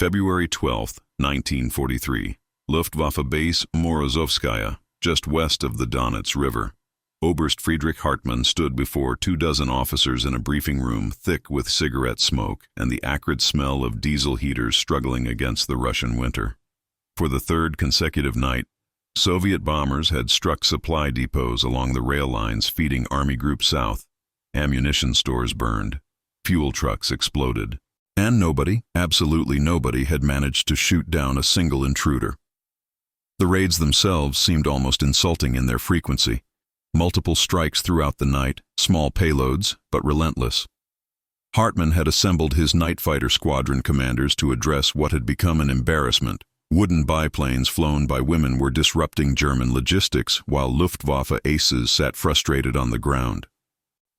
February 12, 1943. Luftwaffe base Morozovskaya, just west of the Donets River. Oberst Friedrich Hartmann stood before 24 officers in a briefing room thick with cigarette smoke and the acrid smell of diesel heaters struggling against the Russian winter. For the third consecutive night, Soviet bombers had struck supply depots along the rail lines feeding Army Group South. Ammunition stores burned. Fuel trucks exploded. And nobody, absolutely nobody, had managed to shoot down a single intruder. The raids themselves seemed almost insulting in their frequency. Multiple strikes throughout the night, small payloads, but relentless. Hartmann had assembled his night fighter squadron commanders to address what had become an embarrassment. Wooden biplanes flown by women were disrupting German logistics, while Luftwaffe aces sat frustrated on the ground.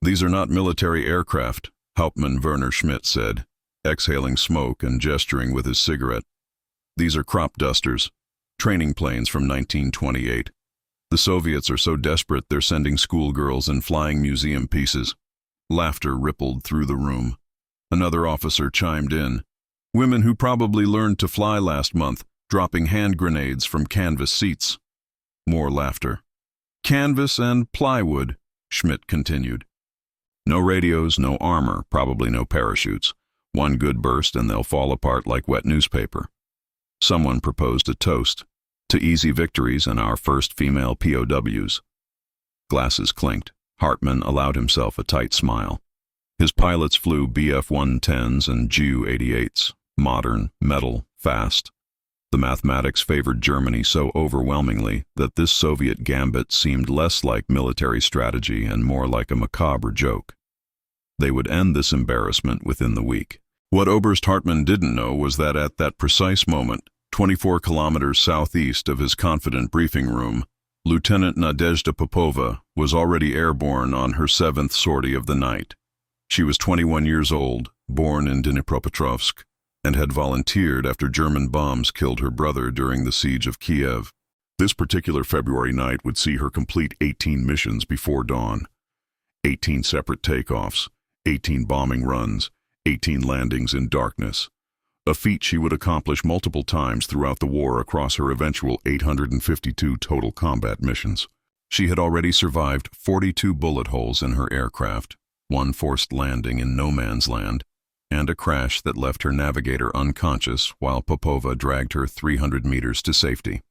"These are not military aircraft," Hauptmann Werner Schmidt said, exhaling smoke and gesturing with his cigarette. "These are crop dusters, training planes from 1928. The Soviets are so desperate they're sending schoolgirls and flying museum pieces." Laughter rippled through the room. Another officer chimed in. "Women who probably learned to fly last month, dropping hand grenades from canvas seats." More laughter. "Canvas and plywood," Schmidt continued. "No radios, no armor, probably no parachutes. One good burst and they'll fall apart like wet newspaper." Someone proposed a toast to easy victories and our first female POWs. Glasses clinked. Hartmann allowed himself a tight smile. His pilots flew Bf-110s and Ju-88s, modern, metal, fast. The mathematics favored Germany so overwhelmingly that this Soviet gambit seemed less like military strategy and more like a macabre joke. They would end this embarrassment within the week. What Oberst Hartmann didn't know was that at that precise moment, 24 kilometers southeast of his confident briefing room, Lieutenant Nadezhda Popova was already airborne on her 7th sortie of the night. She was 21 years old, born in Dnipropetrovsk, and had volunteered after German bombs killed her brother during the siege of Kiev. This particular February night would see her complete 18 missions before dawn. 18 separate takeoffs, 18 bombing runs, 18 landings in darkness. A feat she would accomplish multiple times throughout the war across her eventual 852 total combat missions. She had already survived 42 bullet holes in her aircraft, one forced landing in no man's land, and a crash that left her navigator unconscious while Popova dragged her 300 meters to safety.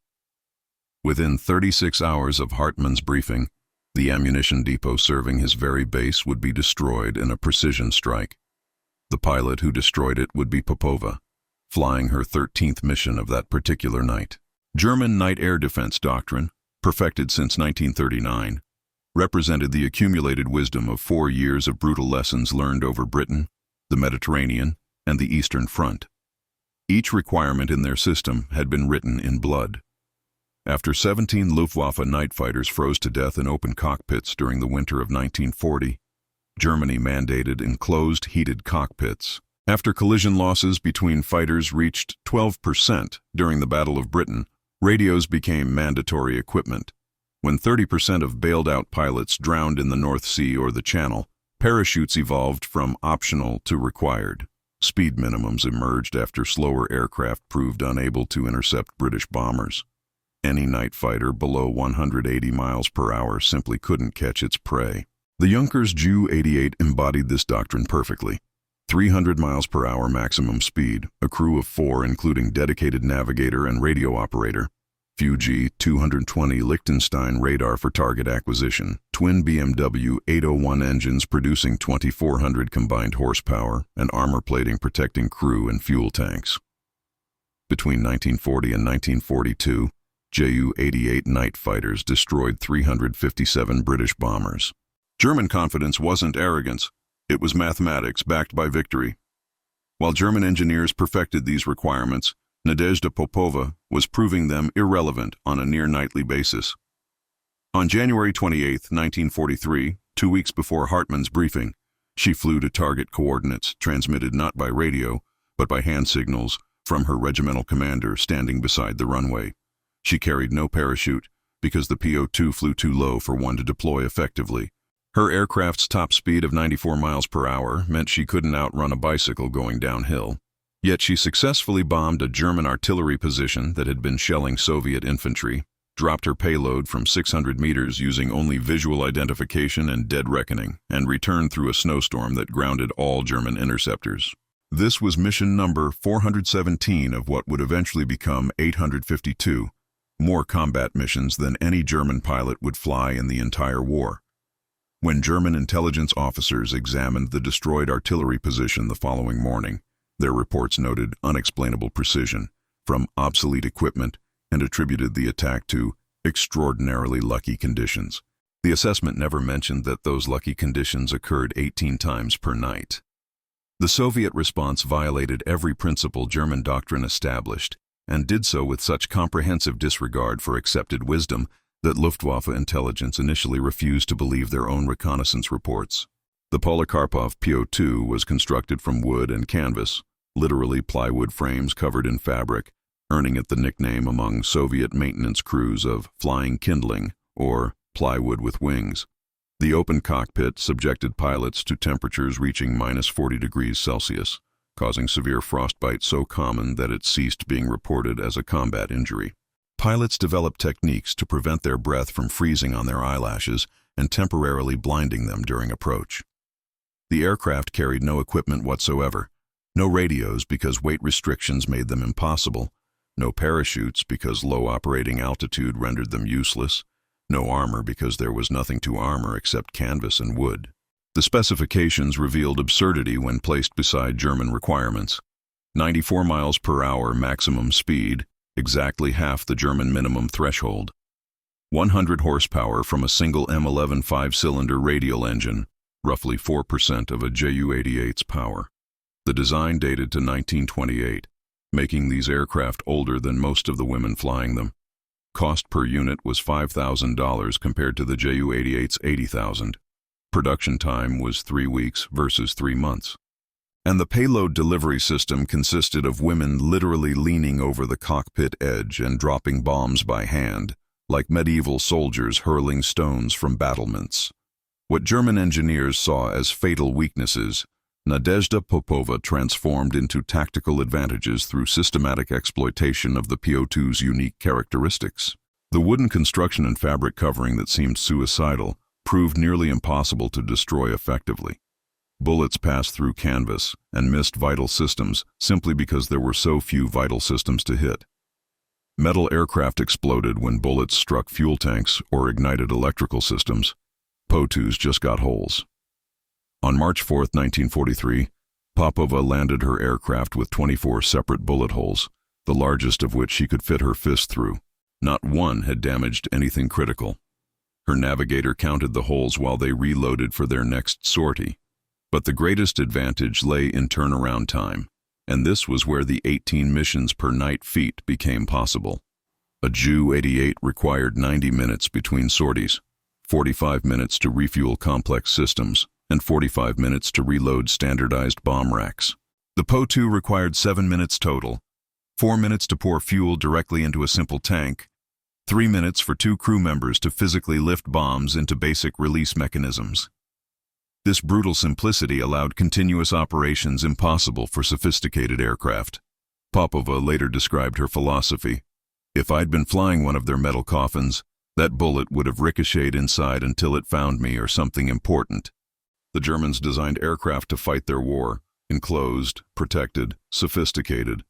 Within 36 hours of Hartmann's briefing, the ammunition depot serving his very base would be destroyed in a precision strike. The pilot who destroyed it would be Popova, flying her 13th mission of that particular night. German night air defense doctrine, perfected since 1939, represented the accumulated wisdom of 4 years of brutal lessons learned over Britain, the Mediterranean, and the Eastern Front. Each requirement in their system had been written in blood. After 17 Luftwaffe night fighters froze to death in open cockpits during the winter of 1940, Germany mandated enclosed heated cockpits. After collision losses between fighters reached 12% during the Battle of Britain, radios became mandatory equipment. When 30% of bailed-out pilots drowned in the North Sea or the Channel, parachutes evolved from optional to required. Speed minimums emerged after slower aircraft proved unable to intercept British bombers. Any night fighter below 180 miles per hour simply couldn't catch its prey. The Junkers Ju-88 embodied this doctrine perfectly. 300 miles per hour maximum speed, a crew of 4 including dedicated navigator and radio operator, Fuji 220 Liechtenstein radar for target acquisition, twin BMW 801 engines producing 2,400 combined horsepower, and armor plating protecting crew and fuel tanks. Between 1940 and 1942, Ju-88 night fighters destroyed 357 British bombers. German confidence wasn't arrogance, it was mathematics backed by victory. While German engineers perfected these requirements, Nadezhda Popova was proving them irrelevant on a near-nightly basis. On January 28, 1943, 2 weeks before Hartmann's briefing, she flew to target coordinates transmitted not by radio, but by hand signals from her regimental commander standing beside the runway. She carried no parachute because the PO-2 flew too low for one to deploy effectively. Her aircraft's top speed of 94 miles per hour meant she couldn't outrun a bicycle going downhill. Yet she successfully bombed a German artillery position that had been shelling Soviet infantry, dropped her payload from 600 meters using only visual identification and dead reckoning, and returned through a snowstorm that grounded all German interceptors. This was mission number 417 of what would eventually become 852, more combat missions than any German pilot would fly in the entire war. When German intelligence officers examined the destroyed artillery position the following morning, their reports noted unexplainable precision from obsolete equipment and attributed the attack to extraordinarily lucky conditions. The assessment never mentioned that those lucky conditions occurred 18 times per night. The Soviet response violated every principle German doctrine established, and did so with such comprehensive disregard for accepted wisdom that Luftwaffe intelligence initially refused to believe their own reconnaissance reports. The Polikarpov PO-2 was constructed from wood and canvas, literally plywood frames covered in fabric, earning it the nickname among Soviet maintenance crews of flying kindling, or plywood with wings. The open cockpit subjected pilots to temperatures reaching -40 degrees Celsius, causing severe frostbite so common that it ceased being reported as a combat injury. Pilots developed techniques to prevent their breath from freezing on their eyelashes and temporarily blinding them during approach. The aircraft carried no equipment whatsoever, no radios because weight restrictions made them impossible, no parachutes because low operating altitude rendered them useless, no armor because there was nothing to armor except canvas and wood. The specifications revealed absurdity when placed beside German requirements. 94 miles per hour maximum speed, exactly half the German minimum threshold. 100 horsepower from a single M11 5-cylinder radial engine, roughly 4% of a Ju-88's power. The design dated to 1928, making these aircraft older than most of the women flying them. Cost per unit was $5,000 compared to the Ju-88's $80,000. Production time was 3 weeks versus 3 months. And the payload delivery system consisted of women literally leaning over the cockpit edge and dropping bombs by hand, like medieval soldiers hurling stones from battlements. What German engineers saw as fatal weaknesses, Nadezhda Popova transformed into tactical advantages through systematic exploitation of the PO-2's unique characteristics. The wooden construction and fabric covering that seemed suicidal proved nearly impossible to destroy effectively. Bullets passed through canvas and missed vital systems simply because there were so few vital systems to hit. Metal aircraft exploded when bullets struck fuel tanks or ignited electrical systems. PO-2s just got holes. On March 4, 1943, Popova landed her aircraft with 24 separate bullet holes, the largest of which she could fit her fist through. Not one had damaged anything critical. Her navigator counted the holes while they reloaded for their next sortie. But the greatest advantage lay in turnaround time, and this was where the 18 missions per night feat became possible. A Ju-88 required 90 minutes between sorties, 45 minutes to refuel complex systems, and 45 minutes to reload standardized bomb racks. The PO-2 required 7 minutes total, 4 minutes to pour fuel directly into a simple tank, 3 minutes for 2 crew members to physically lift bombs into basic release mechanisms. This brutal simplicity allowed continuous operations impossible for sophisticated aircraft. Popova later described her philosophy. If I'd been flying one of their metal coffins, that bullet would have ricocheted inside until it found me or something important. The Germans designed aircraft to fight their war, enclosed, protected, sophisticated.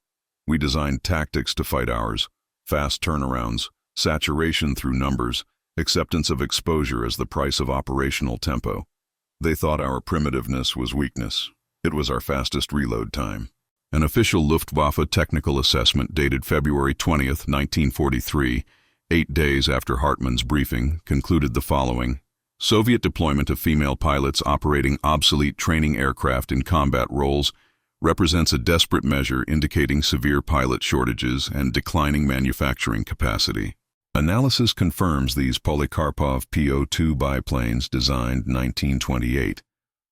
We designed tactics to fight ours, fast turnarounds, saturation through numbers, acceptance of exposure as the price of operational tempo. They thought our primitiveness was weakness. It was our fastest reload time. An official Luftwaffe technical assessment dated February 20, 1943, 8 days after Hartmann's briefing, concluded the following. Soviet deployment of female pilots operating obsolete training aircraft in combat roles represents a desperate measure indicating severe pilot shortages and declining manufacturing capacity. Analysis confirms these Polikarpov PO-2 biplanes, designed 1928,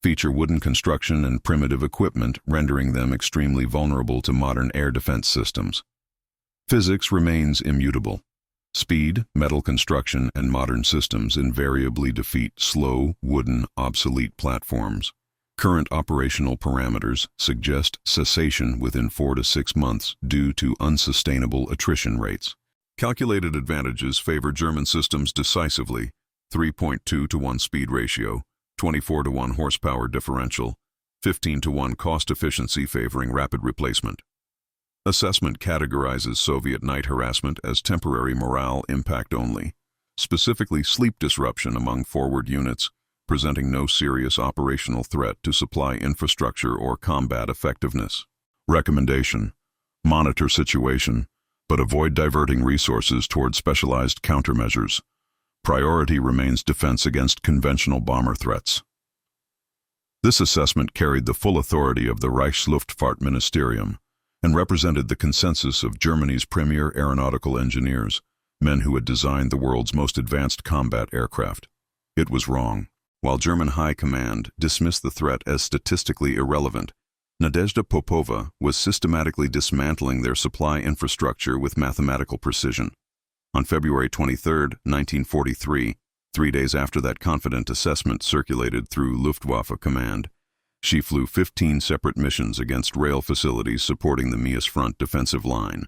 feature wooden construction and primitive equipment, rendering them extremely vulnerable to modern air defense systems. Physics remains immutable. Speed, metal construction, and modern systems invariably defeat slow, wooden, obsolete platforms. Current operational parameters suggest cessation within 4 to 6 months due to unsustainable attrition rates. Calculated advantages favor German systems decisively: 3.2 to 1 speed ratio, 24 to 1 horsepower differential, 15 to 1 cost efficiency favoring rapid replacement. Assessment categorizes Soviet night harassment as temporary morale impact only, specifically sleep disruption among forward units, presenting no serious operational threat to supply infrastructure or combat effectiveness. Recommendation: monitor situation, but avoid diverting resources toward specialized countermeasures. Priority remains defense against conventional bomber threats. This assessment carried the full authority of the Reichsluftfahrtministerium and represented the consensus of Germany's premier aeronautical engineers, men who had designed the world's most advanced combat aircraft. It was wrong. While German High Command dismissed the threat as statistically irrelevant, Nadezhda Popova was systematically dismantling their supply infrastructure with mathematical precision. On February 23, 1943, 3 days after that confident assessment circulated through Luftwaffe Command, she flew 15 separate missions against rail facilities supporting the Meuse front defensive line.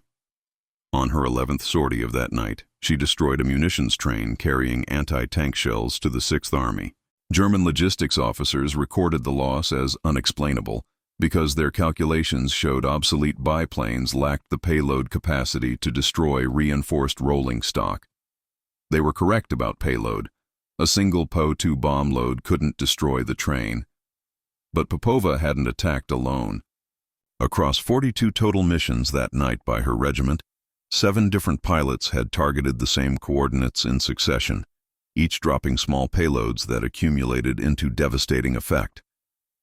On her 11th sortie of that night, she destroyed a munitions train carrying anti-tank shells to the 6th Army. German logistics officers recorded the loss as unexplainable because their calculations showed obsolete biplanes lacked the payload capacity to destroy reinforced rolling stock. They were correct about payload. A single POW-2 bomb load couldn't destroy the train. But Popova hadn't attacked alone. Across 42 total missions that night by her regiment, 7 different pilots had targeted the same coordinates in succession, each dropping small payloads that accumulated into devastating effect.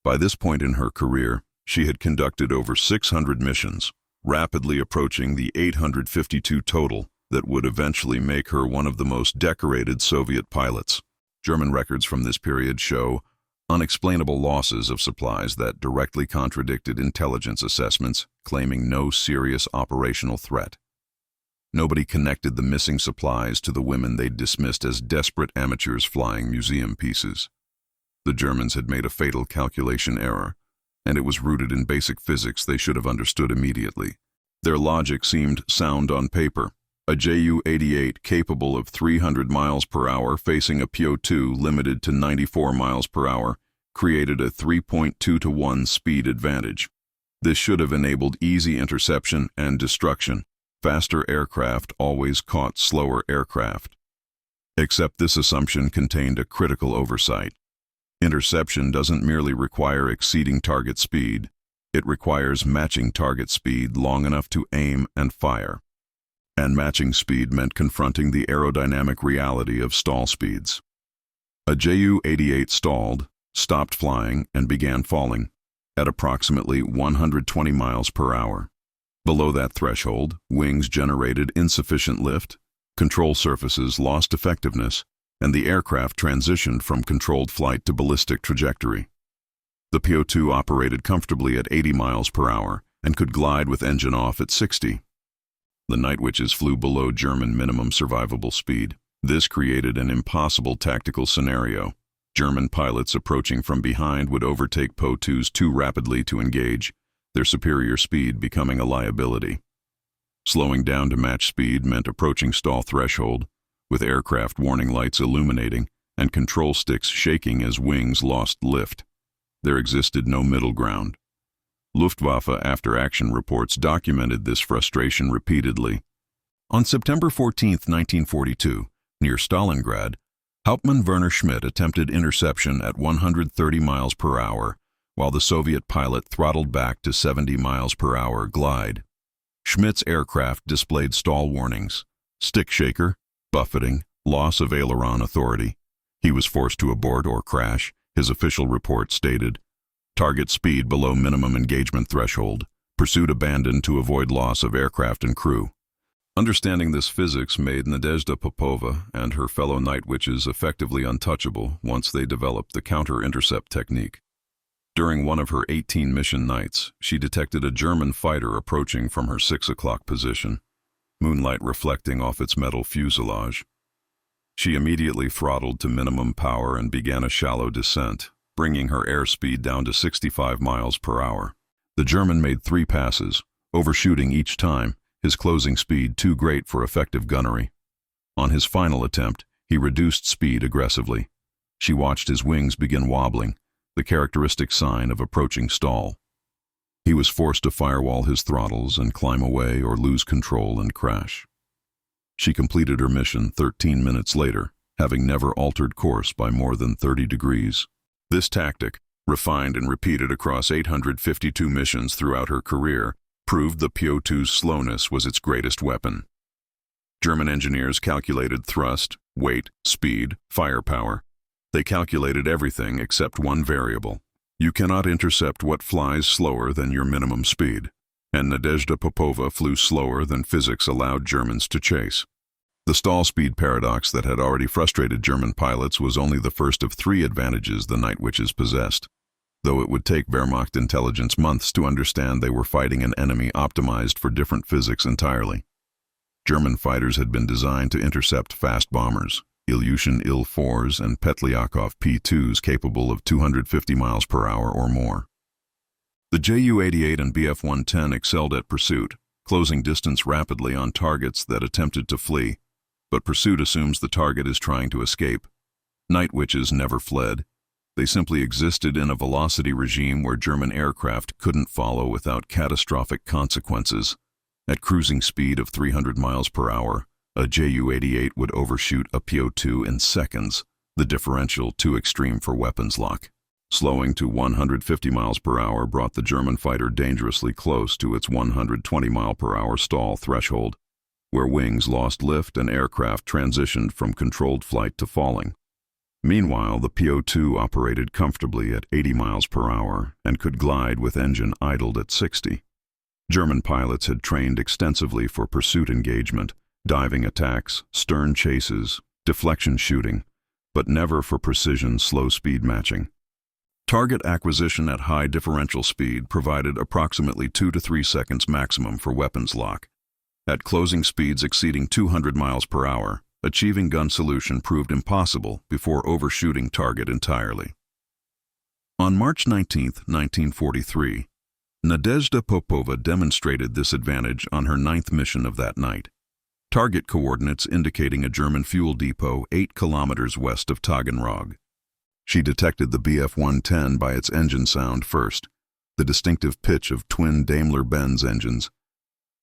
By this point in her career, she had conducted over 600 missions, rapidly approaching the 852 total that would eventually make her one of the most decorated Soviet pilots. German records from this period show unexplainable losses of supplies that directly contradicted intelligence assessments claiming no serious operational threat. Nobody connected the missing supplies to the women they'd dismissed as desperate amateurs flying museum pieces. The Germans had made a fatal calculation error, and it was rooted in basic physics they should have understood immediately. Their logic seemed sound on paper. A Ju-88 capable of 300 miles per hour facing a PO-2 limited to 94 miles per hour created a 3.2 to 1 speed advantage. This should have enabled easy interception and destruction. Faster aircraft always caught slower aircraft. Except this assumption contained a critical oversight. Interception doesn't merely require exceeding target speed, it requires matching target speed long enough to aim and fire. And matching speed meant confronting the aerodynamic reality of stall speeds. A Ju-88 stalled, stopped flying, and began falling at approximately 120 miles per hour. Below that threshold, wings generated insufficient lift, control surfaces lost effectiveness, and the aircraft transitioned from controlled flight to ballistic trajectory. The PO-2 operated comfortably at 80 miles per hour and could glide with engine off at 60. The Night Witches flew below German minimum survivable speed. This created an impossible tactical scenario. German pilots approaching from behind would overtake PO-2s too rapidly to engage, their superior speed becoming a liability. Slowing down to match speed meant approaching stall threshold, with aircraft warning lights illuminating and control sticks shaking as wings lost lift. There existed no middle ground. Luftwaffe after-action reports documented this frustration repeatedly. On September 14, 1942, near Stalingrad, Hauptmann Werner Schmidt attempted interception at 130 miles per hour, while the Soviet pilot throttled back to 70 miles per hour glide. Schmidt's aircraft displayed stall warnings: stick shaker, buffeting, loss of aileron authority. He was forced to abort or crash. His official report stated, target speed below minimum engagement threshold, pursuit abandoned to avoid loss of aircraft and crew. Understanding this physics made Nadezhda Popova and her fellow Night Witches effectively untouchable once they developed the counter-intercept technique. During one of her 18 mission nights, she detected a German fighter approaching from her 6 o'clock position, moonlight reflecting off its metal fuselage. She immediately throttled to minimum power and began a shallow descent, bringing her airspeed down to 65 miles per hour. The German made 3 passes, overshooting each time, his closing speed too great for effective gunnery. On his final attempt, he reduced speed aggressively. She watched his wings begin wobbling, the characteristic sign of approaching stall. He was forced to firewall his throttles and climb away or lose control and crash. She completed her mission 13 minutes later, having never altered course by more than 30 degrees. This tactic, refined and repeated across 852 missions throughout her career, proved the PO2's slowness was its greatest weapon. German engineers calculated thrust, weight, speed, firepower. They calculated everything except one variable. You cannot intercept what flies slower than your minimum speed, and Nadezhda Popova flew slower than physics allowed Germans to chase. The stall speed paradox that had already frustrated German pilots was only the first of 3 advantages the Night Witches possessed, though it would take Wehrmacht intelligence months to understand they were fighting an enemy optimized for different physics entirely. German fighters had been designed to intercept fast bombers, Ilyushin Il-4s and Petlyakov P-2s capable of 250 miles per hour or more. The Ju-88 and Bf-110 excelled at pursuit, closing distance rapidly on targets that attempted to flee, but pursuit assumes the target is trying to escape. Night Witches never fled. They simply existed in a velocity regime where German aircraft couldn't follow without catastrophic consequences. At cruising speed of 300 miles per hour, a Ju-88 would overshoot a PO2 in seconds, the differential too extreme for weapons lock. Slowing to 150 miles per hour brought the German fighter dangerously close to its 120 mile per hour stall threshold, where wings lost lift and aircraft transitioned from controlled flight to falling. Meanwhile, the PO2 operated comfortably at 80 miles per hour and could glide with engine idled at 60. German pilots had trained extensively for pursuit engagement, diving attacks, stern chases, deflection shooting, but never for precision slow-speed matching. Target acquisition at high differential speed provided approximately 2 to 3 seconds maximum for weapons lock. At closing speeds exceeding 200 miles per hour, achieving gun solution proved impossible before overshooting target entirely. On March 19, 1943, Nadezhda Popova demonstrated this advantage on her 9th mission of that night. Target coordinates indicating a German fuel depot 8 kilometers west of Taganrog. She detected the Bf-110 by its engine sound first, the distinctive pitch of twin Daimler-Benz engines,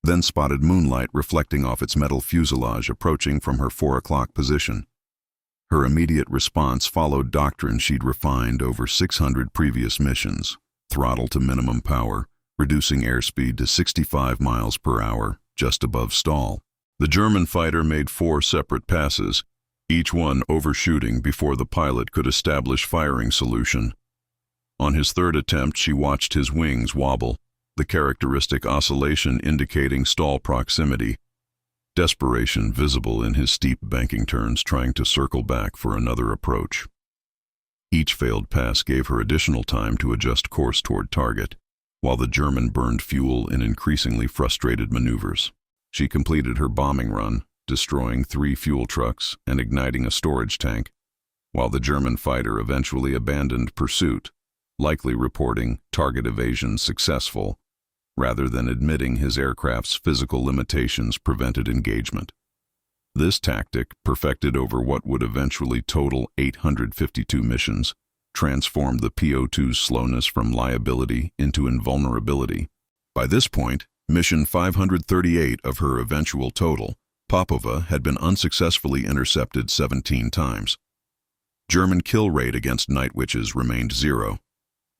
then spotted moonlight reflecting off its metal fuselage approaching from her 4 o'clock position. Her immediate response followed doctrine she'd refined over 600 previous missions: throttle to minimum power, reducing airspeed to 65 miles per hour, just above stall. The German fighter made 4 separate passes, each one overshooting before the pilot could establish firing solution. On his 3rd attempt, she watched his wings wobble, the characteristic oscillation indicating stall proximity, desperation visible in his steep banking turns trying to circle back for another approach. Each failed pass gave her additional time to adjust course toward target, while the German burned fuel in increasingly frustrated maneuvers. She completed her bombing run, destroying 3 fuel trucks and igniting a storage tank, while the German fighter eventually abandoned pursuit, likely reporting target evasion successful, rather than admitting his aircraft's physical limitations prevented engagement. This tactic, perfected over what would eventually total 852 missions, transformed the PO2's slowness from liability into invulnerability. By this point, mission 538 of her eventual total, Popova had been unsuccessfully intercepted 17 times. German kill rate against Night Witches remained 0.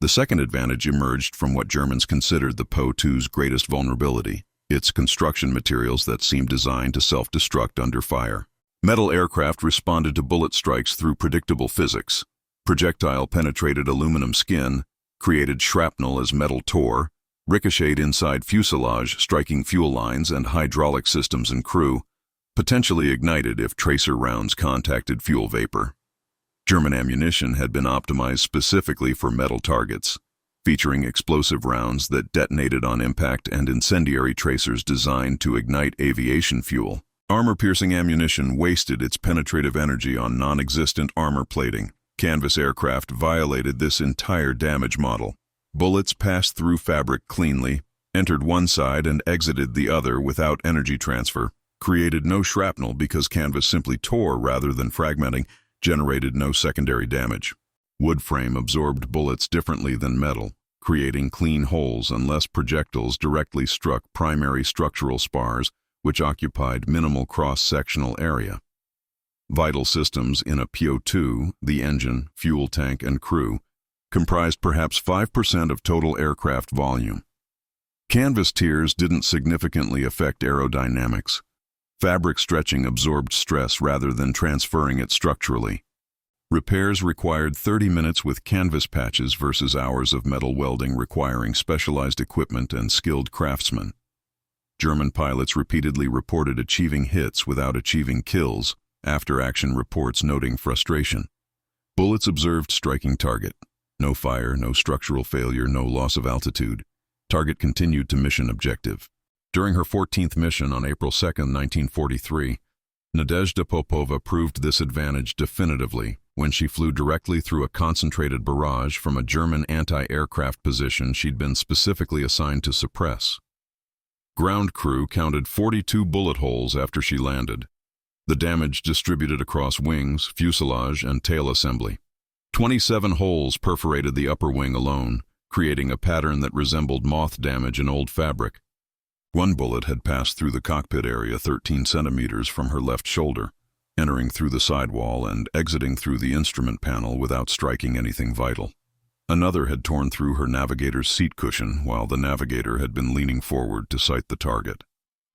The second advantage emerged from what Germans considered the PO2's greatest vulnerability: its construction materials that seemed designed to self-destruct under fire. Metal aircraft responded to bullet strikes through predictable physics. Projectile penetrated aluminum skin, created shrapnel as metal tore, ricocheted inside fuselage, striking fuel lines and hydraulic systems and crew, potentially ignited if tracer rounds contacted fuel vapor. German ammunition had been optimized specifically for metal targets, featuring explosive rounds that detonated on impact and incendiary tracers designed to ignite aviation fuel. Armor-piercing ammunition wasted its penetrative energy on non-existent armor plating, Canvas aircraft violated this entire damage model. Bullets passed through fabric cleanly, entered one side and exited the other without energy transfer, created no shrapnel because canvas simply tore rather than fragmenting, generated no secondary damage. Wood frame absorbed bullets differently than metal, creating clean holes unless projectiles directly struck primary structural spars, which occupied minimal cross-sectional area. Vital systems in a PO2, the engine, fuel tank, and crew, comprised perhaps 5% of total aircraft volume. Canvas tears didn't significantly affect aerodynamics. Fabric stretching absorbed stress rather than transferring it structurally. Repairs required 30 minutes with canvas patches versus hours of metal welding requiring specialized equipment and skilled craftsmen. German pilots repeatedly reported achieving hits without achieving kills, after-action reports noting frustration. Bullets observed striking target. No fire, no structural failure, no loss of altitude. Target continued to mission objective. During her 14th mission on April 2, 1943, Nadezhda Popova proved this advantage definitively when she flew directly through a concentrated barrage from a German anti-aircraft position she'd been specifically assigned to suppress. Ground crew counted 42 bullet holes after she landed. The damage distributed across wings, fuselage, and tail assembly. 27 holes perforated the upper wing alone, creating a pattern that resembled moth damage in old fabric. One bullet had passed through the cockpit area 13 centimeters from her left shoulder, entering through the sidewall and exiting through the instrument panel without striking anything vital. Another had torn through her navigator's seat cushion while the navigator had been leaning forward to sight the target.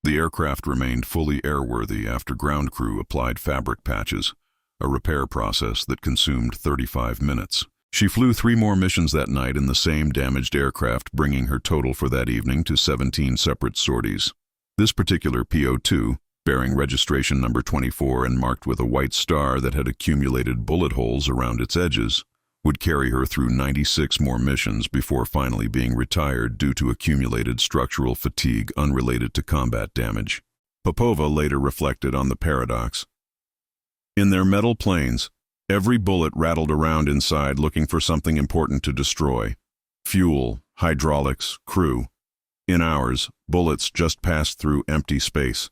The aircraft remained fully airworthy after ground crew applied fabric patches, a repair process that consumed 35 minutes. She flew 3 more missions that night in the same damaged aircraft, bringing her total for that evening to 17 separate sorties. This particular PO2, bearing registration number 24 and marked with a white star that had accumulated bullet holes around its edges, would carry her through 96 more missions before finally being retired due to accumulated structural fatigue unrelated to combat damage. Popova later reflected on the paradox. In their metal planes, every bullet rattled around inside looking for something important to destroy. Fuel, hydraulics, crew. In ours, bullets just passed through empty space.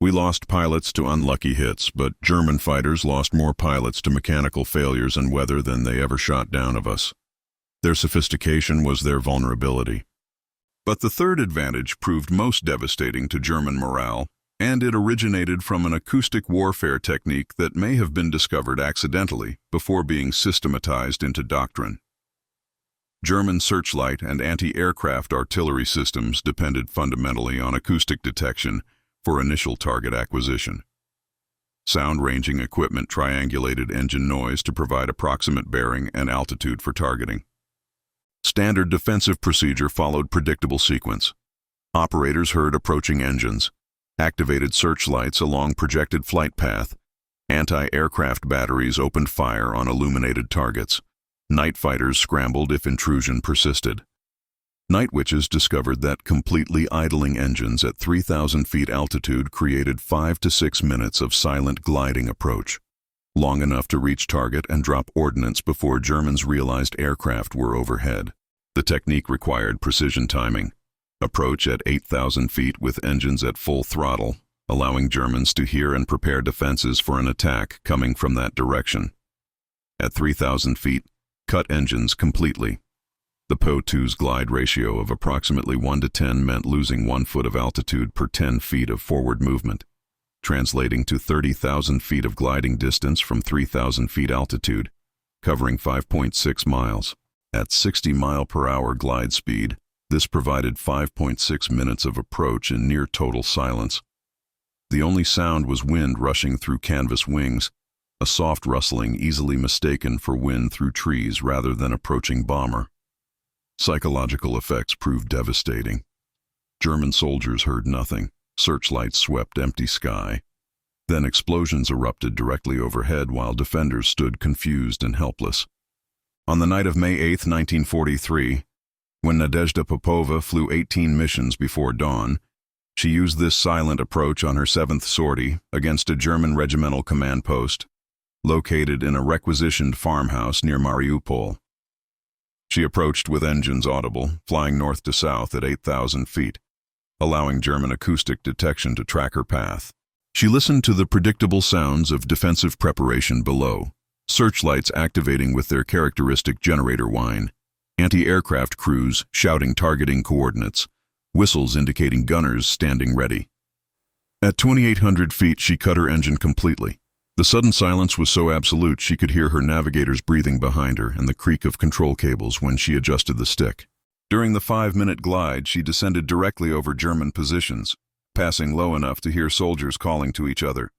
We lost pilots to unlucky hits, but German fighters lost more pilots to mechanical failures and weather than they ever shot down of us. Their sophistication was their vulnerability. But the third advantage proved most devastating to German morale, and it originated from an acoustic warfare technique that may have been discovered accidentally before being systematized into doctrine. German searchlight and anti-aircraft artillery systems depended fundamentally on acoustic detection for initial target acquisition. Sound-ranging equipment triangulated engine noise to provide approximate bearing and altitude for targeting. Standard defensive procedure followed predictable sequence. Operators heard approaching engines, activated searchlights along projected flight path, anti-aircraft batteries opened fire on illuminated targets, night fighters scrambled if intrusion persisted. Night witches discovered that completely idling engines at 3,000 feet altitude created 5 to 6 minutes of silent gliding approach, long enough to reach target and drop ordnance before Germans realized aircraft were overhead. The technique required precision timing. Approach at 8,000 feet with engines at full throttle, allowing Germans to hear and prepare defenses for an attack coming from that direction. At 3,000 feet, cut engines completely. The PO2's glide ratio of approximately 1 to 10 meant losing 1 foot of altitude per 10 feet of forward movement, translating to 30,000 feet of gliding distance from 3,000 feet altitude, covering 5.6 miles. At 60 mile-per-hour glide speed, this provided 5.6 minutes of approach in near total silence. The only sound was wind rushing through canvas wings, a soft rustling easily mistaken for wind through trees rather than approaching bomber. Psychological effects proved devastating. German soldiers heard nothing. Searchlights swept empty sky. Then explosions erupted directly overhead while defenders stood confused and helpless. On the night of May 8, 1943, when Nadezhda Popova flew 18 missions before dawn, she used this silent approach on her 7th sortie against a German regimental command post. located in a requisitioned farmhouse near Mariupol. She approached with engines audible, flying north to south at 8,000 feet, allowing German acoustic detection to track her path. She listened to the predictable sounds of defensive preparation below, searchlights activating with their characteristic generator whine, anti-aircraft crews shouting targeting coordinates, whistles indicating gunners standing ready. At 2,800 feet, she cut her engine completely. The sudden silence was so absolute she could hear her navigators breathing behind her and the creak of control cables when she adjusted the stick. During the 5-minute glide, she descended directly over German positions, passing low enough to hear soldiers calling to each other.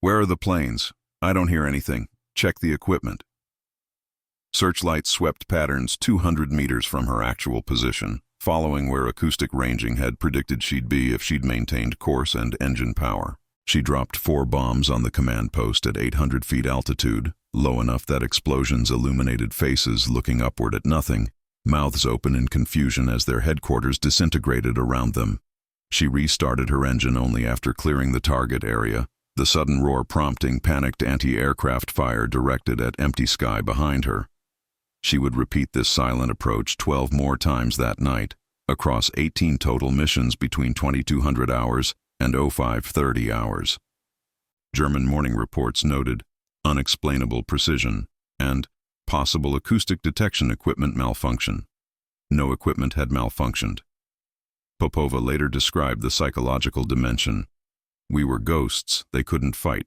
"Where are the planes? I don't hear anything. Check the equipment." Searchlights swept patterns 200 meters from her actual position, following where acoustic ranging had predicted she'd be if she'd maintained course and engine power. She dropped 4 bombs on the command post at 800 feet altitude, low enough that explosions illuminated faces looking upward at nothing, mouths open in confusion as their headquarters disintegrated around them. She restarted her engine only after clearing the target area, the sudden roar prompting panicked anti-aircraft fire directed at empty sky behind her. She would repeat this silent approach 12 more times that night, across 18 total missions between 2,200 hours and 0530 hours. German morning reports noted unexplainable precision and possible acoustic detection equipment malfunction. No equipment had malfunctioned. Popova later described the psychological dimension. "We were ghosts, they couldn't fight.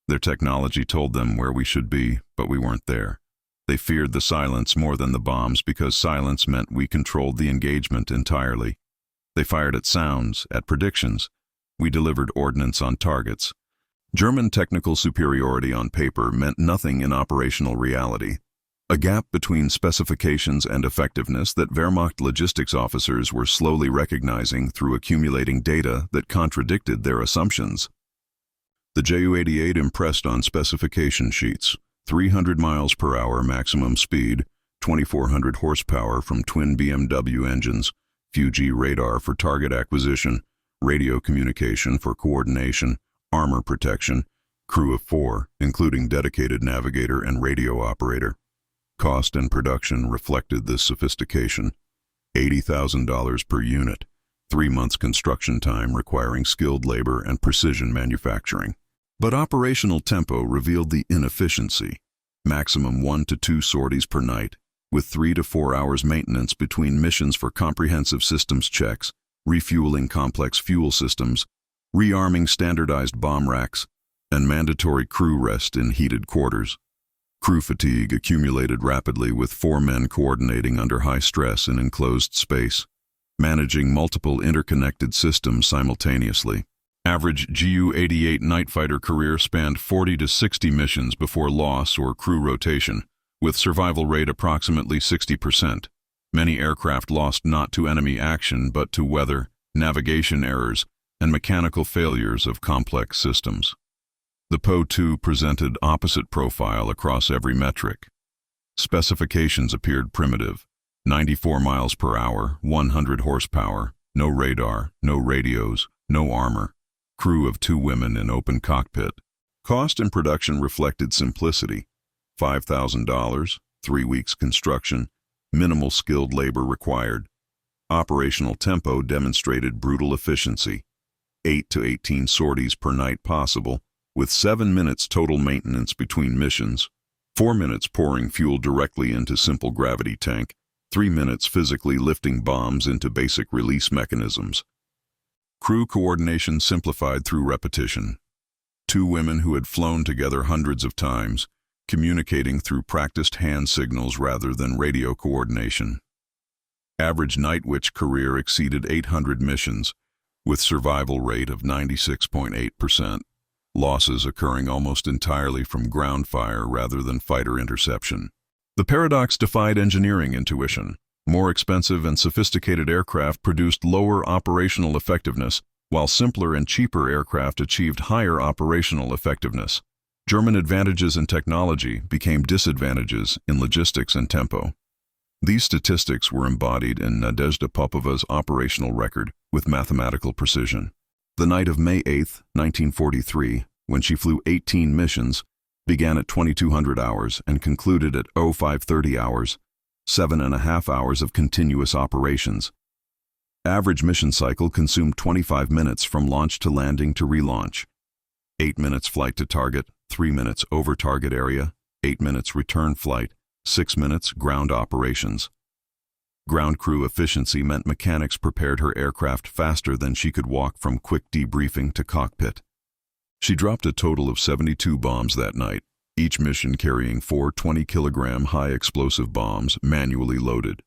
Their technology told them where we should be, but we weren't there. They feared the silence more than the bombs because silence meant we controlled the engagement entirely. They fired at sounds, at predictions. We delivered ordnance on targets." German technical superiority on paper meant nothing in operational reality. A gap between specifications and effectiveness that Wehrmacht logistics officers were slowly recognizing through accumulating data that contradicted their assumptions. The Ju-88 impressed on specification sheets: 300 miles per hour maximum speed, 2,400 horsepower from twin BMW engines, Fuji radar for target acquisition, radio communication for coordination, armor protection, crew of 4, including dedicated navigator and radio operator. Cost and production reflected this sophistication. $80,000 per unit, 3 months construction time requiring skilled labor and precision manufacturing. But operational tempo revealed the inefficiency. Maximum 1 to 2 sorties per night, with 3 to 4 hours maintenance between missions for comprehensive systems checks, refueling complex fuel systems, rearming standardized bomb racks, and mandatory crew rest in heated quarters. Crew fatigue accumulated rapidly with 4 men coordinating under high stress in enclosed space, managing multiple interconnected systems simultaneously. Average Ju-88 night fighter career spanned 40 to 60 missions before loss or crew rotation, with survival rate approximately 60%. Many aircraft lost not to enemy action but to weather, navigation errors, and mechanical failures of complex systems. The POW-2 presented opposite profile across every metric. Specifications appeared primitive: 94 miles per hour, 100 horsepower, no radar, no radios, no armor, crew of 2 women in open cockpit. Cost and production reflected simplicity: $5,000, 3 weeks construction, minimal skilled labor required. Operational tempo demonstrated brutal efficiency: 8 to 18 sorties per night possible, with 7 minutes total maintenance between missions, 4 minutes pouring fuel directly into simple gravity tank, 3 minutes physically lifting bombs into basic release mechanisms. Crew coordination simplified through repetition. 2 women who had flown together hundreds of times, communicating through practiced hand signals rather than radio coordination. Average night witch career exceeded 800 missions, with survival rate of 96.8%. Losses occurring almost entirely from ground fire rather than fighter interception. The paradox defied engineering intuition. More expensive and sophisticated aircraft produced lower operational effectiveness, while simpler and cheaper aircraft achieved higher operational effectiveness. German advantages in technology became disadvantages in logistics and tempo. These statistics were embodied in Nadezhda Popova's operational record with mathematical precision. The night of May 8, 1943, when she flew 18 missions, began at 2200 hours and concluded at 0530 hours, 7.5 hours of continuous operations. Average mission cycle consumed 25 minutes from launch to landing to relaunch. 8 minutes flight to target, 3 minutes over target area, 8 minutes return flight, 6 minutes ground operations. Ground crew efficiency meant mechanics prepared her aircraft faster than she could walk from quick debriefing to cockpit. She dropped a total of 72 bombs that night, each mission carrying 4 20-kilogram high-explosive bombs manually loaded.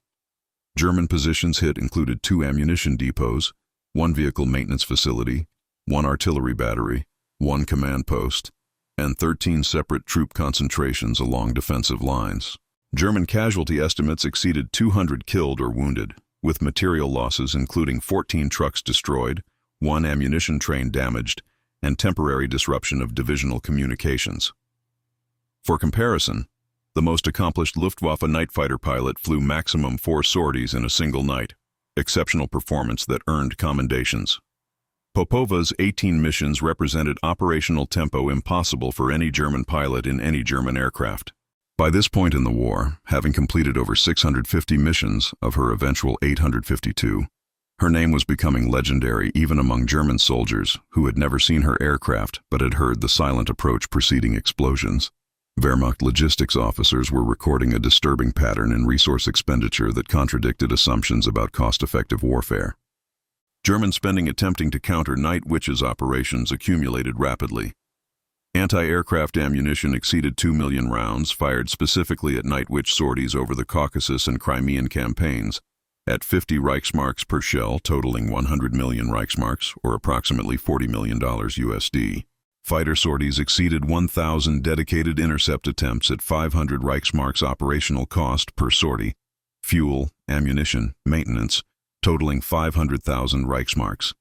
German positions hit included 2 ammunition depots, 1 vehicle maintenance facility, 1 artillery battery, 1 command post, and 13 separate troop concentrations along defensive lines. German casualty estimates exceeded 200 killed or wounded, with material losses including 14 trucks destroyed, 1 ammunition train damaged, and temporary disruption of divisional communications. For comparison, the most accomplished Luftwaffe night fighter pilot flew maximum 4 sorties in a single night, exceptional performance that earned commendations. Popova's 18 missions represented operational tempo impossible for any German pilot in any German aircraft. By this point in the war, having completed over 650 missions of her eventual 852, her name was becoming legendary even among German soldiers who had never seen her aircraft but had heard the silent approach preceding explosions. Wehrmacht logistics officers were recording a disturbing pattern in resource expenditure that contradicted assumptions about cost-effective warfare. German spending attempting to counter Night Witch's operations accumulated rapidly. Anti-aircraft ammunition exceeded 2 million rounds fired specifically at Night Witch sorties over the Caucasus and Crimean campaigns, at 50 Reichsmarks per shell, totaling 100 million Reichsmarks, or approximately $40 million USD. Fighter sorties exceeded 1,000 dedicated intercept attempts at 500 Reichsmarks operational cost per sortie, fuel, ammunition, maintenance, totaling 500,000 Reichsmarks.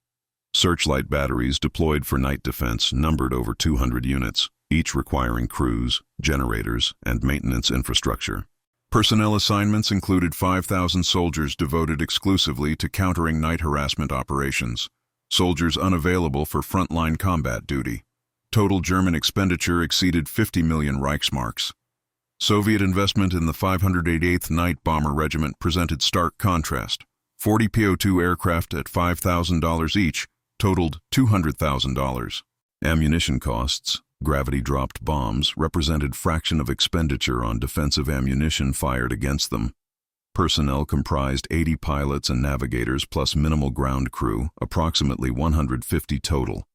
Searchlight batteries deployed for night defense numbered over 200 units, each requiring crews, generators, and maintenance infrastructure. Personnel assignments included 5,000 soldiers devoted exclusively to countering night harassment operations, soldiers unavailable for frontline combat duty. Total German expenditure exceeded 50 million Reichsmarks. Soviet investment in the 588th Night Bomber Regiment presented stark contrast. 40 PO2 aircraft at $5,000 each totaled $200,000. Ammunition costs, gravity-dropped bombs, represented fraction of expenditure on defensive ammunition fired against them. Personnel comprised 80 pilots and navigators plus minimal ground crew, approximately 150 total.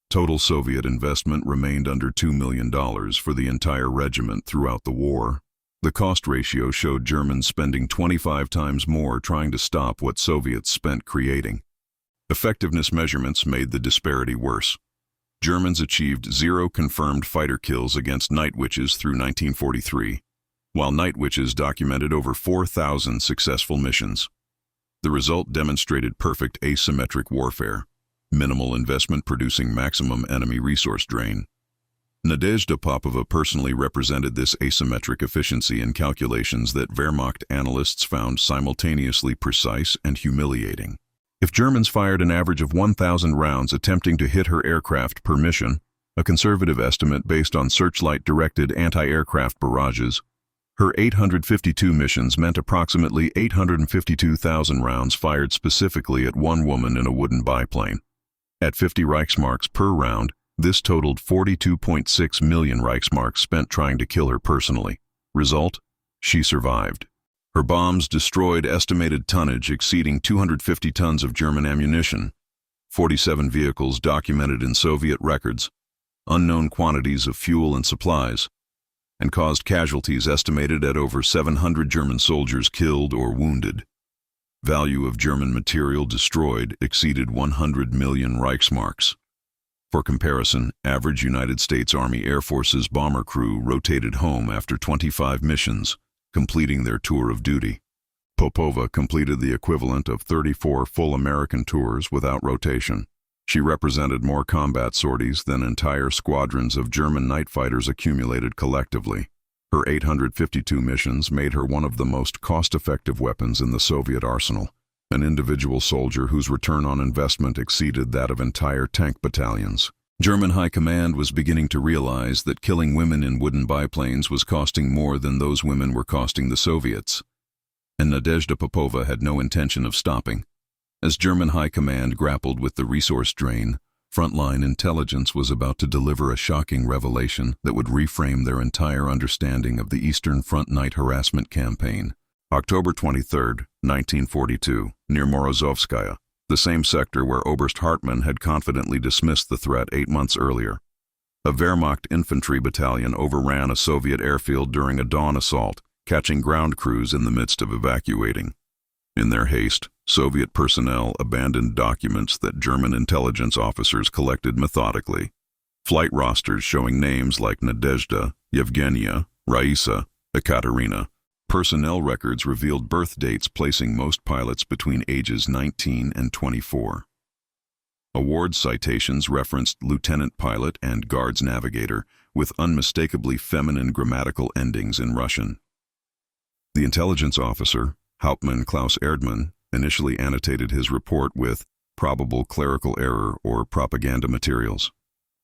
Total Soviet investment remained under $2 million for the entire regiment throughout the war. The cost ratio showed Germans spending 25 times more trying to stop what Soviets spent creating. Effectiveness measurements made the disparity worse. Germans achieved 0 confirmed fighter kills against Night Witches through 1943, while Night Witches documented over 4,000 successful missions. The result demonstrated perfect asymmetric warfare, minimal investment producing maximum enemy resource drain. Nadezhda Popova personally represented this asymmetric efficiency in calculations that Wehrmacht analysts found simultaneously precise and humiliating. If Germans fired an average of 1,000 rounds attempting to hit her aircraft per mission, a conservative estimate based on searchlight-directed anti-aircraft barrages, her 852 missions meant approximately 852,000 rounds fired specifically at one woman in a wooden biplane. At 50 Reichsmarks per round, this totaled 42.6 million Reichsmarks spent trying to kill her personally. Result? She survived. Her bombs destroyed estimated tonnage exceeding 250 tons of German ammunition, 47 vehicles documented in Soviet records, unknown quantities of fuel and supplies, and caused casualties estimated at over 700 German soldiers killed or wounded. Value of German material destroyed exceeded 100 million Reichsmarks. For comparison, average United States Army Air Force's bomber crew rotated home after 25 missions, completing their tour of duty. Popova completed the equivalent of 34 full American tours without rotation. She represented more combat sorties than entire squadrons of German night fighters accumulated collectively. Her 852 missions made her one of the most cost-effective weapons in the Soviet arsenal, an individual soldier whose return on investment exceeded that of entire tank battalions. German High Command was beginning to realize that killing women in wooden biplanes was costing more than those women were costing the Soviets. And Nadezhda Popova had no intention of stopping. As German High Command grappled with the resource drain, frontline intelligence was about to deliver a shocking revelation that would reframe their entire understanding of the Eastern Front night harassment campaign. October 23, 1942, near Morozovskaya, the same sector where Oberst Hartmann had confidently dismissed the threat 8 months earlier. A Wehrmacht infantry battalion overran a Soviet airfield during a dawn assault, catching ground crews in the midst of evacuating. In their haste, Soviet personnel abandoned documents that German intelligence officers collected methodically. Flight rosters showing names like Nadezhda, Yevgenia, Raisa, Ekaterina. Personnel records revealed birth dates placing most pilots between ages 19 and 24. Award citations referenced lieutenant pilot and guards navigator with unmistakably feminine grammatical endings in Russian. The intelligence officer, Hauptmann Klaus Erdmann, initially annotated his report with probable clerical error or propaganda materials.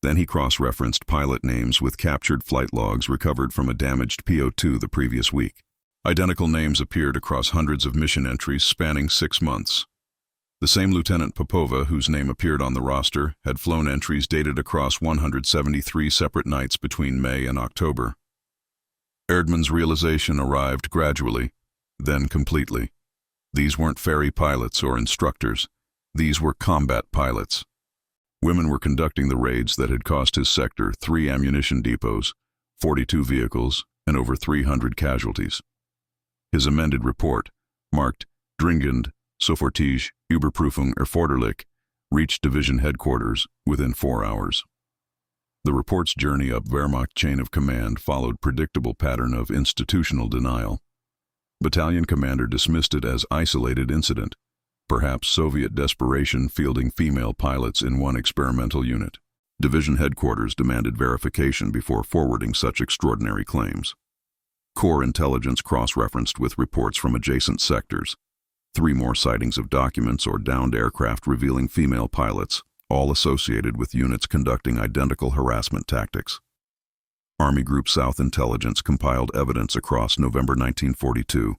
Then he cross-referenced pilot names with captured flight logs recovered from a damaged PO2 the previous week. Identical names appeared across hundreds of mission entries spanning 6 months. The same Lieutenant Popova, whose name appeared on the roster, had flown entries dated across 173 separate nights between May and October. Erdmann's realization arrived gradually, then completely. These weren't ferry pilots or instructors. These were combat pilots. Women were conducting the raids that had cost his sector 3 ammunition depots, 42 vehicles, and over 300 casualties. His amended report, marked Dringend, Sofortige, Überprüfung erforderlich, reached division headquarters within 4 hours. The report's journey up Wehrmacht chain of command followed predictable pattern of institutional denial. Battalion commander dismissed it as isolated incident, perhaps Soviet desperation fielding female pilots in one experimental unit. Division headquarters demanded verification before forwarding such extraordinary claims. Corps intelligence cross-referenced with reports from adjacent sectors. 3 more sightings of documents or downed aircraft revealing female pilots, all associated with units conducting identical harassment tactics. Army Group South Intelligence compiled evidence across November 1942.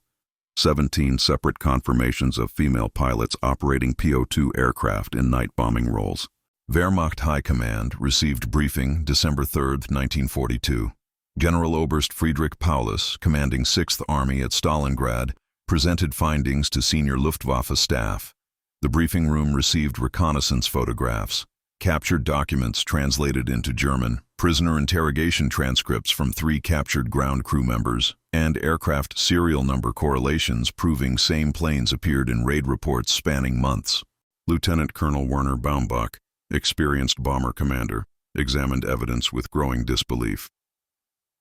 17 separate confirmations of female pilots operating PO2 aircraft in night bombing roles. Wehrmacht High Command received briefing December 3, 1942. General Oberst Friedrich Paulus, commanding 6th Army at Stalingrad, presented findings to senior Luftwaffe staff. The briefing room received reconnaissance photographs, captured documents translated into German, prisoner interrogation transcripts from 3 captured ground crew members, and aircraft serial number correlations proving same planes appeared in raid reports spanning months. Lieutenant Colonel Werner Baumbach, experienced bomber commander, examined evidence with growing disbelief.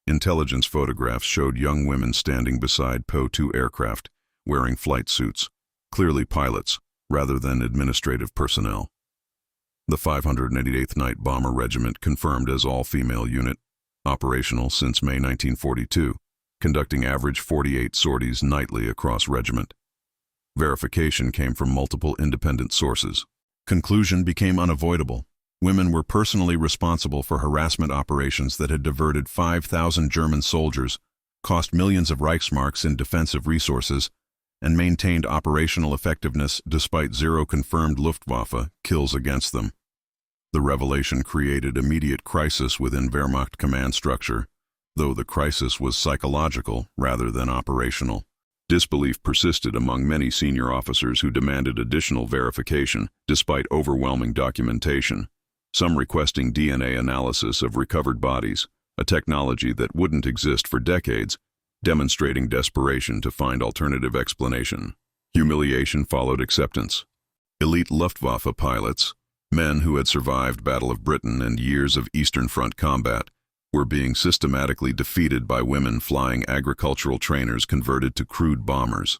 Intelligence photographs showed young women standing beside PO2 aircraft, wearing flight suits, clearly pilots, rather than administrative personnel. The 588th Night Bomber Regiment confirmed as all-female unit, operational since May 1942, conducting average 48 sorties nightly across regiment. Verification came from multiple independent sources. Conclusion became unavoidable. Women were personally responsible for harassment operations that had diverted 5,000 German soldiers, cost millions of Reichsmarks in defensive resources, and maintained operational effectiveness despite 0 confirmed Luftwaffe kills against them. The revelation created immediate crisis within Wehrmacht command structure, though the crisis was psychological rather than operational. Disbelief persisted among many senior officers who demanded additional verification despite overwhelming documentation, some requesting DNA analysis of recovered bodies, a technology that wouldn't exist for decades, demonstrating desperation to find alternative explanation. Humiliation followed acceptance. Elite Luftwaffe pilots, men who had survived Battle of Britain and years of Eastern Front combat, were being systematically defeated by women flying agricultural trainers converted to crude bombers.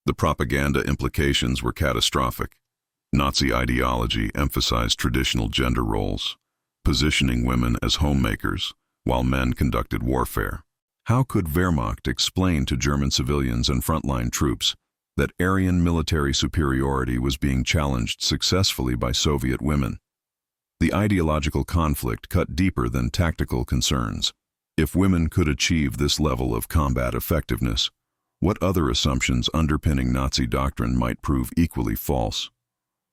The propaganda implications were catastrophic. Nazi ideology emphasized traditional gender roles, positioning women as homemakers, while men conducted warfare. How could Wehrmacht explain to German civilians and frontline troops that Aryan military superiority was being challenged successfully by Soviet women? The ideological conflict cut deeper than tactical concerns. If women could achieve this level of combat effectiveness, what other assumptions underpinning Nazi doctrine might prove equally false?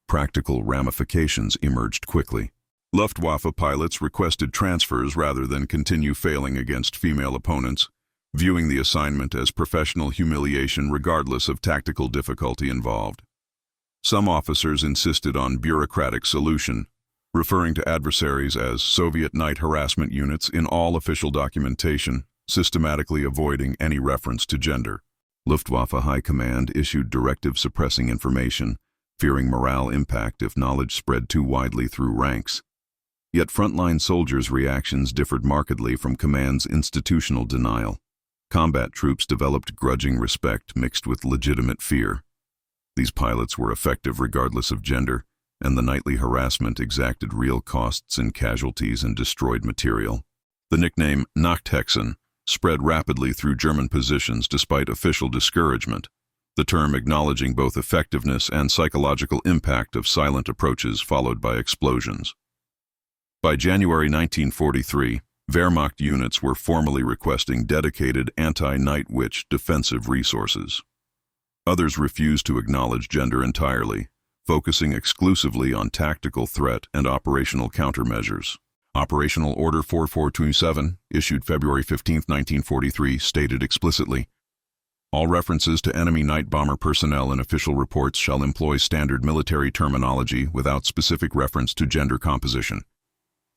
Practical ramifications emerged quickly. Luftwaffe pilots requested transfers rather than continue failing against female opponents, viewing the assignment as professional humiliation regardless of tactical difficulty involved. Some officers insisted on bureaucratic solution, referring to adversaries as Soviet night harassment units in all official documentation, systematically avoiding any reference to gender. Luftwaffe High Command issued directives suppressing information, fearing morale impact if knowledge spread too widely through ranks. Yet frontline soldiers' reactions differed markedly from command's institutional denial. Combat troops developed grudging respect mixed with legitimate fear. These pilots were effective regardless of gender, and the nightly harassment exacted real costs in casualties and destroyed material. The nickname Nachthexen spread rapidly through German positions despite official discouragement, the term acknowledging both effectiveness and psychological impact of silent approaches followed by explosions. By January 1943, Wehrmacht units were formally requesting dedicated anti-night witch defensive resources. Others refused to acknowledge gender entirely, focusing exclusively on tactical threat and operational countermeasures. Operational Order 4427, issued February 15, 1943, stated explicitly, "All references to enemy night bomber personnel in official reports shall employ standard military terminology without specific reference to gender composition."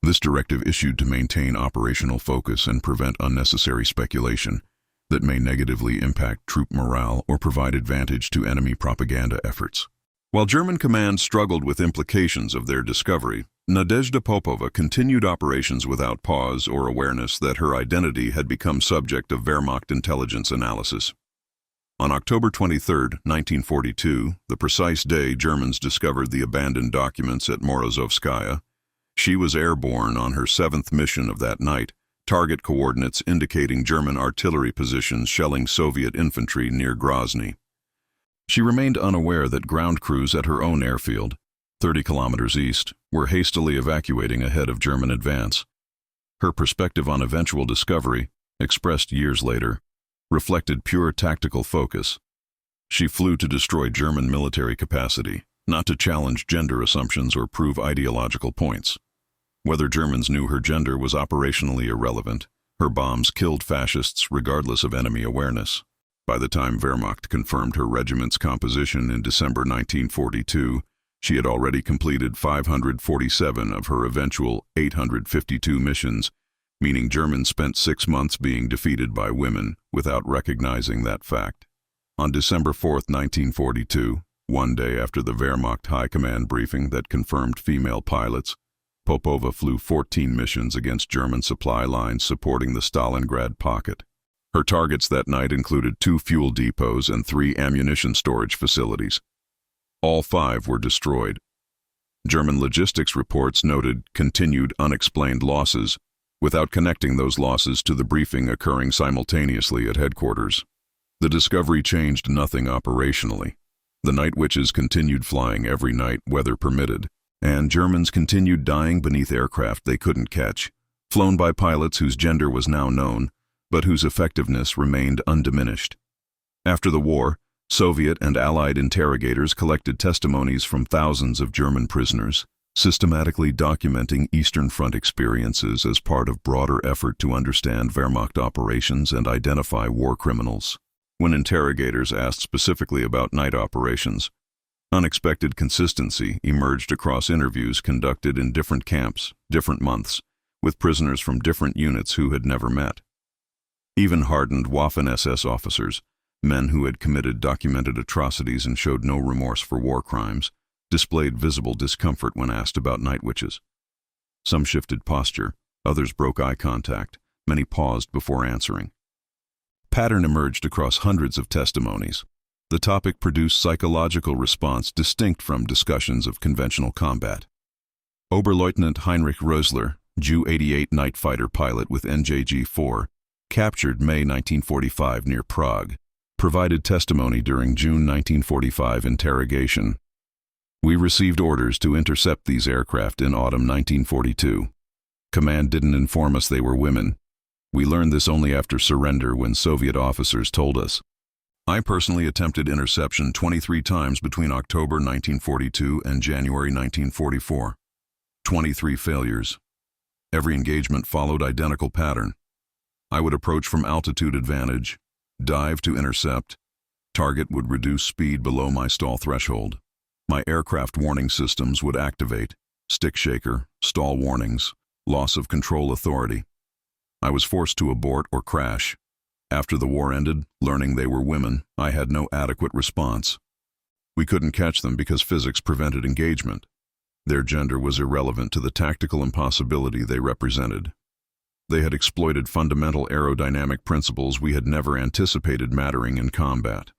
This directive issued to maintain operational focus and prevent unnecessary speculation that may negatively impact troop morale or provide advantage to enemy propaganda efforts. While German command struggled with implications of their discovery, Nadezhda Popova continued operations without pause or awareness that her identity had become subject of Wehrmacht intelligence analysis. On October 23, 1942, the precise day Germans discovered the abandoned documents at Morozovskaya, she was airborne on her 7th mission of that night, target coordinates indicating German artillery positions shelling Soviet infantry near Grozny. She remained unaware that ground crews at her own airfield, 30 kilometers east, were hastily evacuating ahead of German advance. Her perspective on eventual discovery, expressed years later, reflected pure tactical focus. She flew to destroy German military capacity, not to challenge gender assumptions or prove ideological points. Whether Germans knew her gender was operationally irrelevant. Her bombs killed fascists regardless of enemy awareness. By the time Wehrmacht confirmed her regiment's composition in December 1942, she had already completed 547 of her eventual 852 missions, meaning Germans spent 6 months being defeated by women without recognizing that fact. On December 4, 1942, one day after the Wehrmacht High Command briefing that confirmed female pilots, Popova flew 14 missions against German supply lines supporting the Stalingrad pocket. Her targets that night included 2 fuel depots and 3 ammunition storage facilities. All 5 were destroyed. German logistics reports noted continued unexplained losses, without connecting those losses to the briefing occurring simultaneously at headquarters. The discovery changed nothing operationally. The night witches continued flying every night, weather permitted, and Germans continued dying beneath aircraft they couldn't catch, flown by pilots whose gender was now known, but whose effectiveness remained undiminished. After the war, Soviet and Allied interrogators collected testimonies from thousands of German prisoners, systematically documenting Eastern Front experiences as part of broader effort to understand Wehrmacht operations and identify war criminals. When interrogators asked specifically about night operations, unexpected consistency emerged across interviews conducted in different camps, different months, with prisoners from different units who had never met. Even hardened Waffen-SS officers, men who had committed documented atrocities and showed no remorse for war crimes, displayed visible discomfort when asked about night witches. Some shifted posture, others broke eye contact, many paused before answering. Pattern emerged across hundreds of testimonies. The topic produced psychological response distinct from discussions of conventional combat. Oberleutnant Heinrich Rösler, Ju-88 night fighter pilot with NJG-4, captured May 1945 near Prague, provided testimony during June 1945 interrogation. We received orders to intercept these aircraft in autumn 1942. Command didn't inform us they were women. We learned this only after surrender when Soviet officers told us. I personally attempted interception 23 times between October 1942 and January 1944. 23 failures. Every engagement followed identical pattern. I would approach from altitude advantage, dive to intercept. Target would reduce speed below my stall threshold. My aircraft warning systems would activate: stick shaker, stall warnings, loss of control authority. I was forced to abort or crash. After the war ended, learning they were women, I had no adequate response. We couldn't catch them because physics prevented engagement. Their gender was irrelevant to the tactical impossibility they represented. They had exploited fundamental aerodynamic principles we had never anticipated mattering in combat.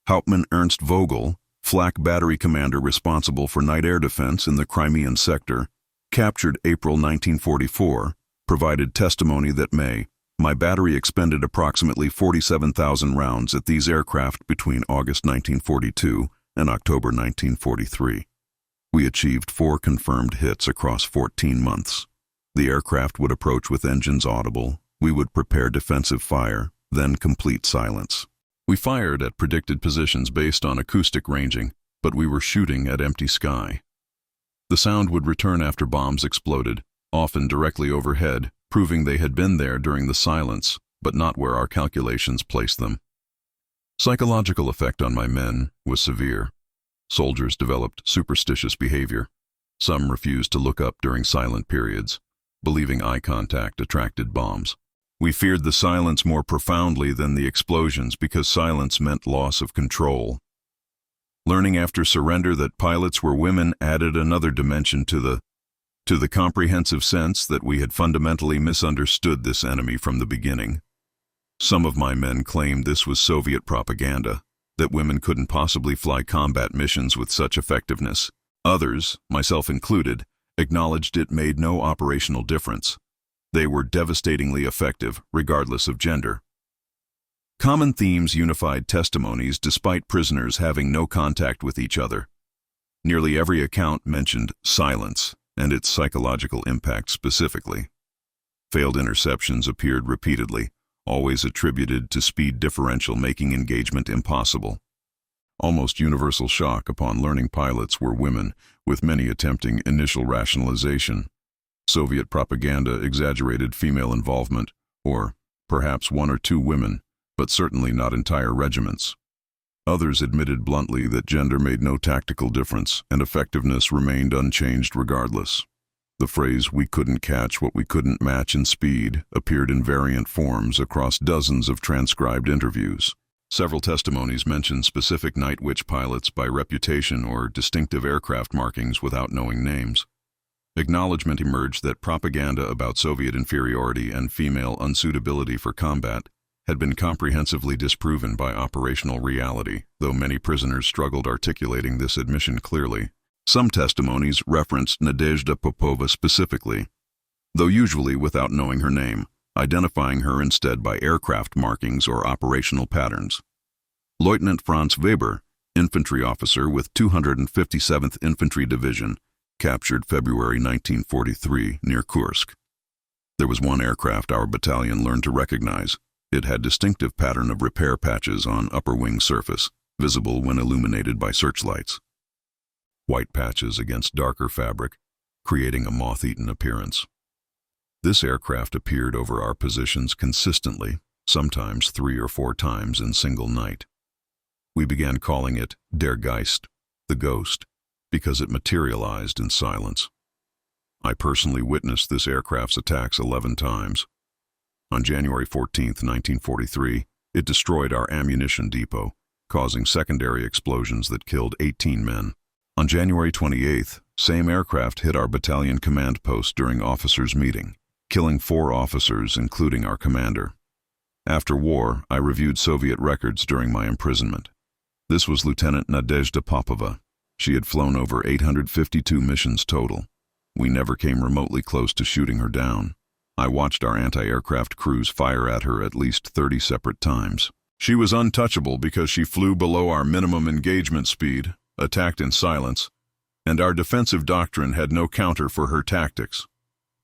Hauptmann Ernst Vogel, flak battery commander responsible for night air defense in the Crimean sector, captured April 1944, provided testimony that my battery expended approximately 47,000 rounds at these aircraft between August 1942 and October 1943. We achieved 4 confirmed hits across 14 months. The aircraft would approach with engines audible. We would prepare defensive fire, then complete silence. We fired at predicted positions based on acoustic ranging, but we were shooting at empty sky. The sound would return after bombs exploded, often directly overhead, proving they had been there during the silence, but not where our calculations placed them. Psychological effect on my men was severe. Soldiers developed superstitious behavior. Some refused to look up during silent periods, believing eye contact attracted bombs. We feared the silence more profoundly than the explosions because silence meant loss of control. Learning after surrender that pilots were women added another dimension to the comprehensive sense that we had fundamentally misunderstood this enemy from the beginning. Some of my men claimed this was Soviet propaganda, that women couldn't possibly fly combat missions with such effectiveness. Others, myself included, acknowledged it made no operational difference. They were devastatingly effective, regardless of gender. Common themes unified testimonies despite prisoners having no contact with each other. Nearly every account mentioned silence and its psychological impact specifically. Failed interceptions appeared repeatedly, always attributed to speed differential making engagement impossible. Almost universal shock upon learning pilots were women, with many attempting initial rationalization. Soviet propaganda exaggerated female involvement, or perhaps 1 or 2 women, but certainly not entire regiments. Others admitted bluntly that gender made no tactical difference and effectiveness remained unchanged regardless. The phrase, "we couldn't catch what we couldn't match in speed," appeared in variant forms across dozens of transcribed interviews. Several testimonies mentioned specific Night Witch pilots by reputation or distinctive aircraft markings without knowing names. Acknowledgement emerged that propaganda about Soviet inferiority and female unsuitability for combat had been comprehensively disproven by operational reality, though many prisoners struggled articulating this admission clearly. Some testimonies referenced Nadezhda Popova specifically, though usually without knowing her name, identifying her instead by aircraft markings or operational patterns. Lieutenant Franz Weber, infantry officer with 257th Infantry Division, captured February 1943 near Kursk. There was one aircraft our battalion learned to recognize. It had distinctive pattern of repair patches on upper wing surface, visible when illuminated by searchlights. White patches against darker fabric, creating a moth-eaten appearance. This aircraft appeared over our positions consistently, sometimes 3 or 4 times in single night. We began calling it Der Geist, the ghost, because it materialized in silence. I personally witnessed this aircraft's attacks 11 times. On January 14, 1943, it destroyed our ammunition depot, causing secondary explosions that killed 18 men. On January 28th, same aircraft hit our battalion command post during officers' meeting, killing 4 officers, including our commander. After war, I reviewed Soviet records during my imprisonment. This was Lieutenant Nadezhda Popova. She had flown over 852 missions total. We never came remotely close to shooting her down. I watched our anti-aircraft crews fire at her at least 30 separate times. She was untouchable because she flew below our minimum engagement speed, attacked in silence, and our defensive doctrine had no counter for her tactics.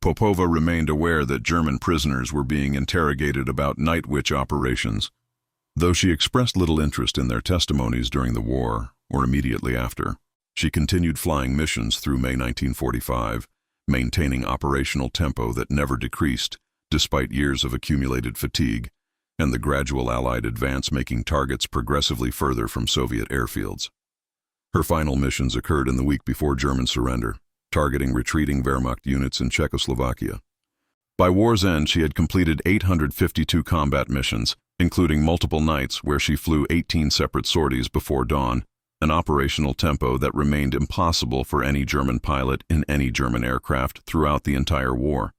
Popova remained aware that German prisoners were being interrogated about Night Witch operations, though she expressed little interest in their testimonies during the war or immediately after. She continued flying missions through May 1945, maintaining operational tempo that never decreased, despite years of accumulated fatigue, and the gradual Allied advance making targets progressively further from Soviet airfields. Her final missions occurred in the week before German surrender, targeting retreating Wehrmacht units in Czechoslovakia. By war's end, she had completed 852 combat missions, including multiple nights where she flew 18 separate sorties before dawn, an operational tempo that remained impossible for any German pilot in any German aircraft throughout the entire war.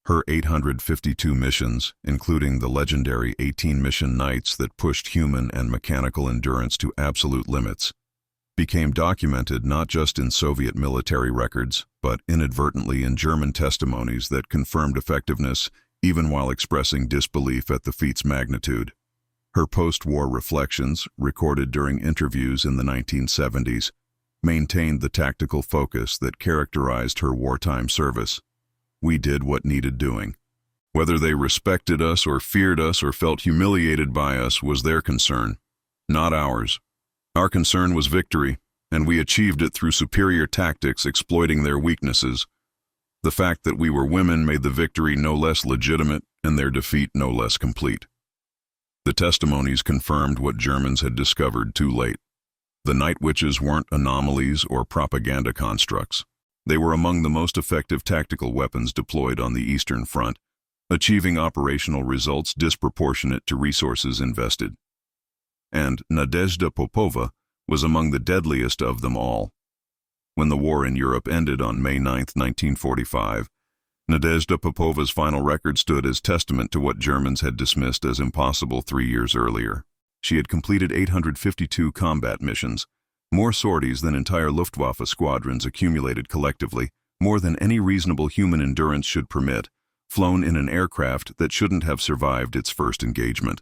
Her 852 missions, including the legendary 18-mission nights that pushed human and mechanical endurance to absolute limits, became documented not just in Soviet military records, but inadvertently in German testimonies that confirmed effectiveness even while expressing disbelief at the feat's magnitude. Her post-war reflections, recorded during interviews in the 1970s, maintained the tactical focus that characterized her wartime service. We did what needed doing. Whether they respected us or feared us or felt humiliated by us was their concern, not ours. Our concern was victory, and we achieved it through superior tactics exploiting their weaknesses. The fact that we were women made the victory no less legitimate and their defeat no less complete. The testimonies confirmed what Germans had discovered too late. The Night Witches weren't anomalies or propaganda constructs. They were among the most effective tactical weapons deployed on the Eastern Front, achieving operational results disproportionate to resources invested. And Nadezhda Popova was among the deadliest of them all. When the war in Europe ended on May 9, 1945, Nadezhda Popova's final record stood as testament to what Germans had dismissed as impossible 3 years earlier. She had completed 852 combat missions, more sorties than entire Luftwaffe squadrons accumulated collectively, more than any reasonable human endurance should permit, flown in an aircraft that shouldn't have survived its first engagement.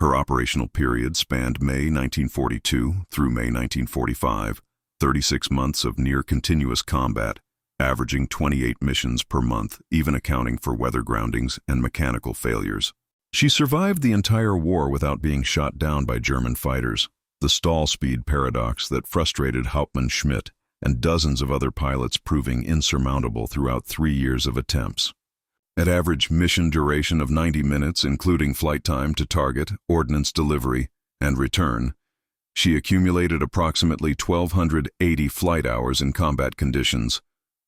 Her operational period spanned May 1942 through May 1945, 36 months of near-continuous combat, averaging 28 missions per month, even accounting for weather groundings and mechanical failures. She survived the entire war without being shot down by German fighters, the stall speed paradox that frustrated Hauptmann Schmidt and dozens of other pilots proving insurmountable throughout 3 years of attempts. At average mission duration of 90 minutes, including flight time to target, ordnance delivery, and return, she accumulated approximately 1,280 flight hours in combat conditions,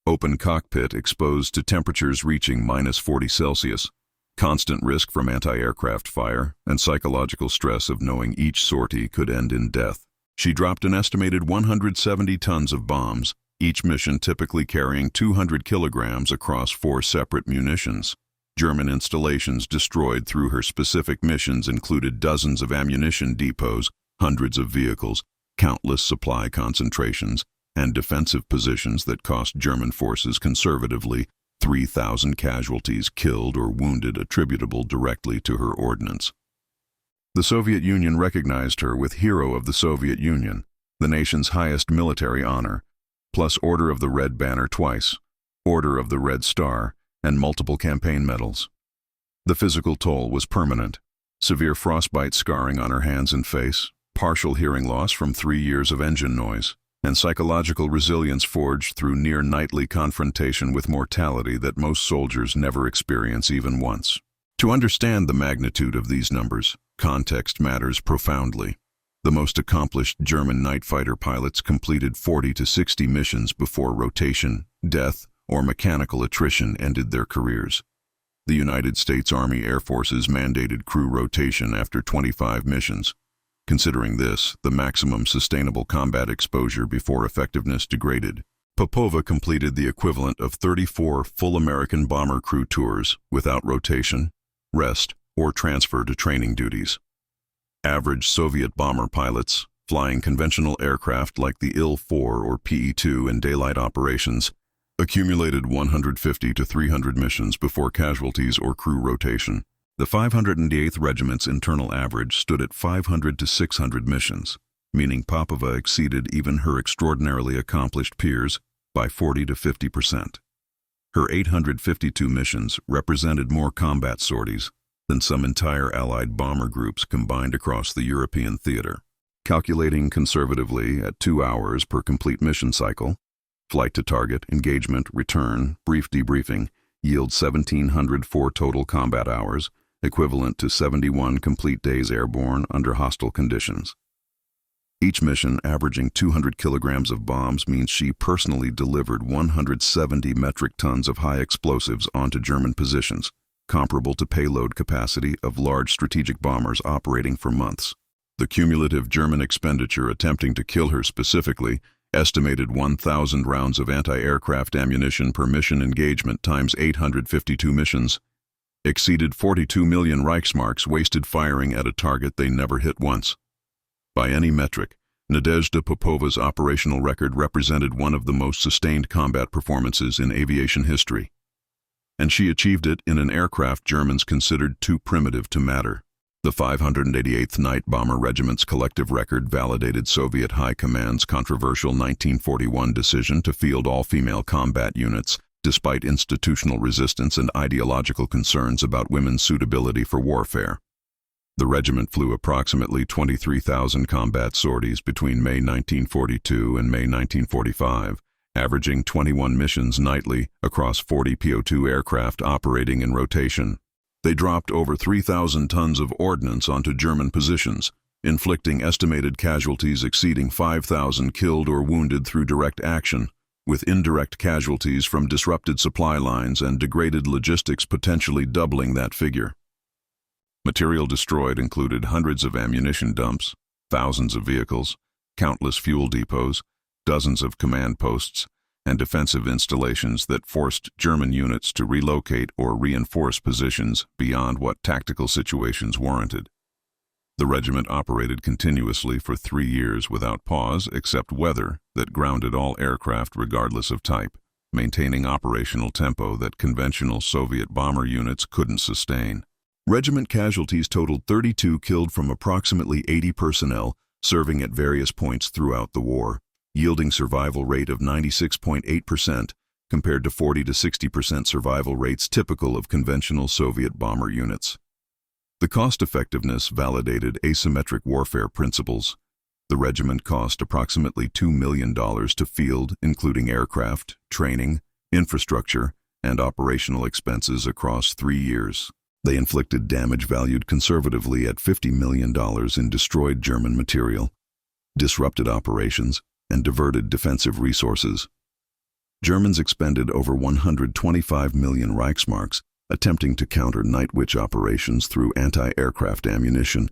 open cockpit exposed to temperatures reaching -40°C, constant risk from anti-aircraft fire, and psychological stress of knowing each sortie could end in death. She dropped an estimated 170 tons of bombs, each mission typically carrying 200 kilograms across 4 separate munitions. German installations destroyed through her specific missions included dozens of ammunition depots, hundreds of vehicles, countless supply concentrations, and defensive positions that cost German forces conservatively 3,000 casualties killed or wounded attributable directly to her ordnance. The Soviet Union recognized her with Hero of the Soviet Union, the nation's highest military honor, plus Order of the Red Banner twice, Order of the Red Star, and multiple campaign medals. The physical toll was permanent: severe frostbite scarring on her hands and face, partial hearing loss from 3 years of engine noise, and psychological resilience forged through near-nightly confrontation with mortality that most soldiers never experience even once. To understand the magnitude of these numbers, context matters profoundly. The most accomplished German night fighter pilots completed 40 to 60 missions before rotation, death, or mechanical attrition ended their careers. The United States Army Air Force's mandated crew rotation after 25 missions. Considering this, the maximum sustainable combat exposure before effectiveness degraded, Popova completed the equivalent of 34 full American bomber crew tours without rotation, rest, or transfer to training duties. Average Soviet bomber pilots, flying conventional aircraft like the Il-4 or PE-2 in daylight operations, accumulated 150 to 300 missions before casualties or crew rotation. The 508th Regiment's internal average stood at 500 to 600 missions. meaning Popova exceeded even her extraordinarily accomplished peers by 40 to 50%. Her 852 missions represented more combat sorties than some entire Allied bomber groups combined across the European theater. Calculating conservatively at 2 hours per complete mission cycle, flight to target, engagement, return, brief debriefing, yield 1,704 total combat hours, equivalent to 71 complete days airborne under hostile conditions. Each mission averaging 200 kilograms of bombs means she personally delivered 170 metric tons of high explosives onto German positions, comparable to payload capacity of large strategic bombers operating for months. The cumulative German expenditure attempting to kill her specifically, estimated 1,000 rounds of anti-aircraft ammunition per mission engagement times 852 missions, exceeded 42 million Reichsmarks wasted firing at a target they never hit once. By any metric, Nadezhda Popova's operational record represented one of the most sustained combat performances in aviation history. And she achieved it in an aircraft Germans considered too primitive to matter. The 588th Night Bomber Regiment's collective record validated Soviet High Command's controversial 1941 decision to field all-female combat units, despite institutional resistance and ideological concerns about women's suitability for warfare. The regiment flew approximately 23,000 combat sorties between May 1942 and May 1945, averaging 21 missions nightly across 40 PO2 aircraft operating in rotation. They dropped over 3,000 tons of ordnance onto German positions, inflicting estimated casualties exceeding 5,000 killed or wounded through direct action, with indirect casualties from disrupted supply lines and degraded logistics potentially doubling that figure. Material destroyed included hundreds of ammunition dumps, thousands of vehicles, countless fuel depots, dozens of command posts, and defensive installations that forced German units to relocate or reinforce positions beyond what tactical situations warranted. The regiment operated continuously for 3 years without pause except weather that grounded all aircraft regardless of type, maintaining operational tempo that conventional Soviet bomber units couldn't sustain. Regiment casualties totaled 32 killed from approximately 80 personnel serving at various points throughout the war, yielding survival rate of 96.8% compared to 40 to 60% survival rates typical of conventional Soviet bomber units. The cost-effectiveness validated asymmetric warfare principles. The regiment cost approximately $2 million to field, including aircraft, training, infrastructure, and operational expenses across 3 years. They inflicted damage valued conservatively at $50 million in destroyed German material, disrupted operations, and diverted defensive resources. Germans expended over 125 million Reichsmarks attempting to counter Night Witch operations through anti-aircraft ammunition,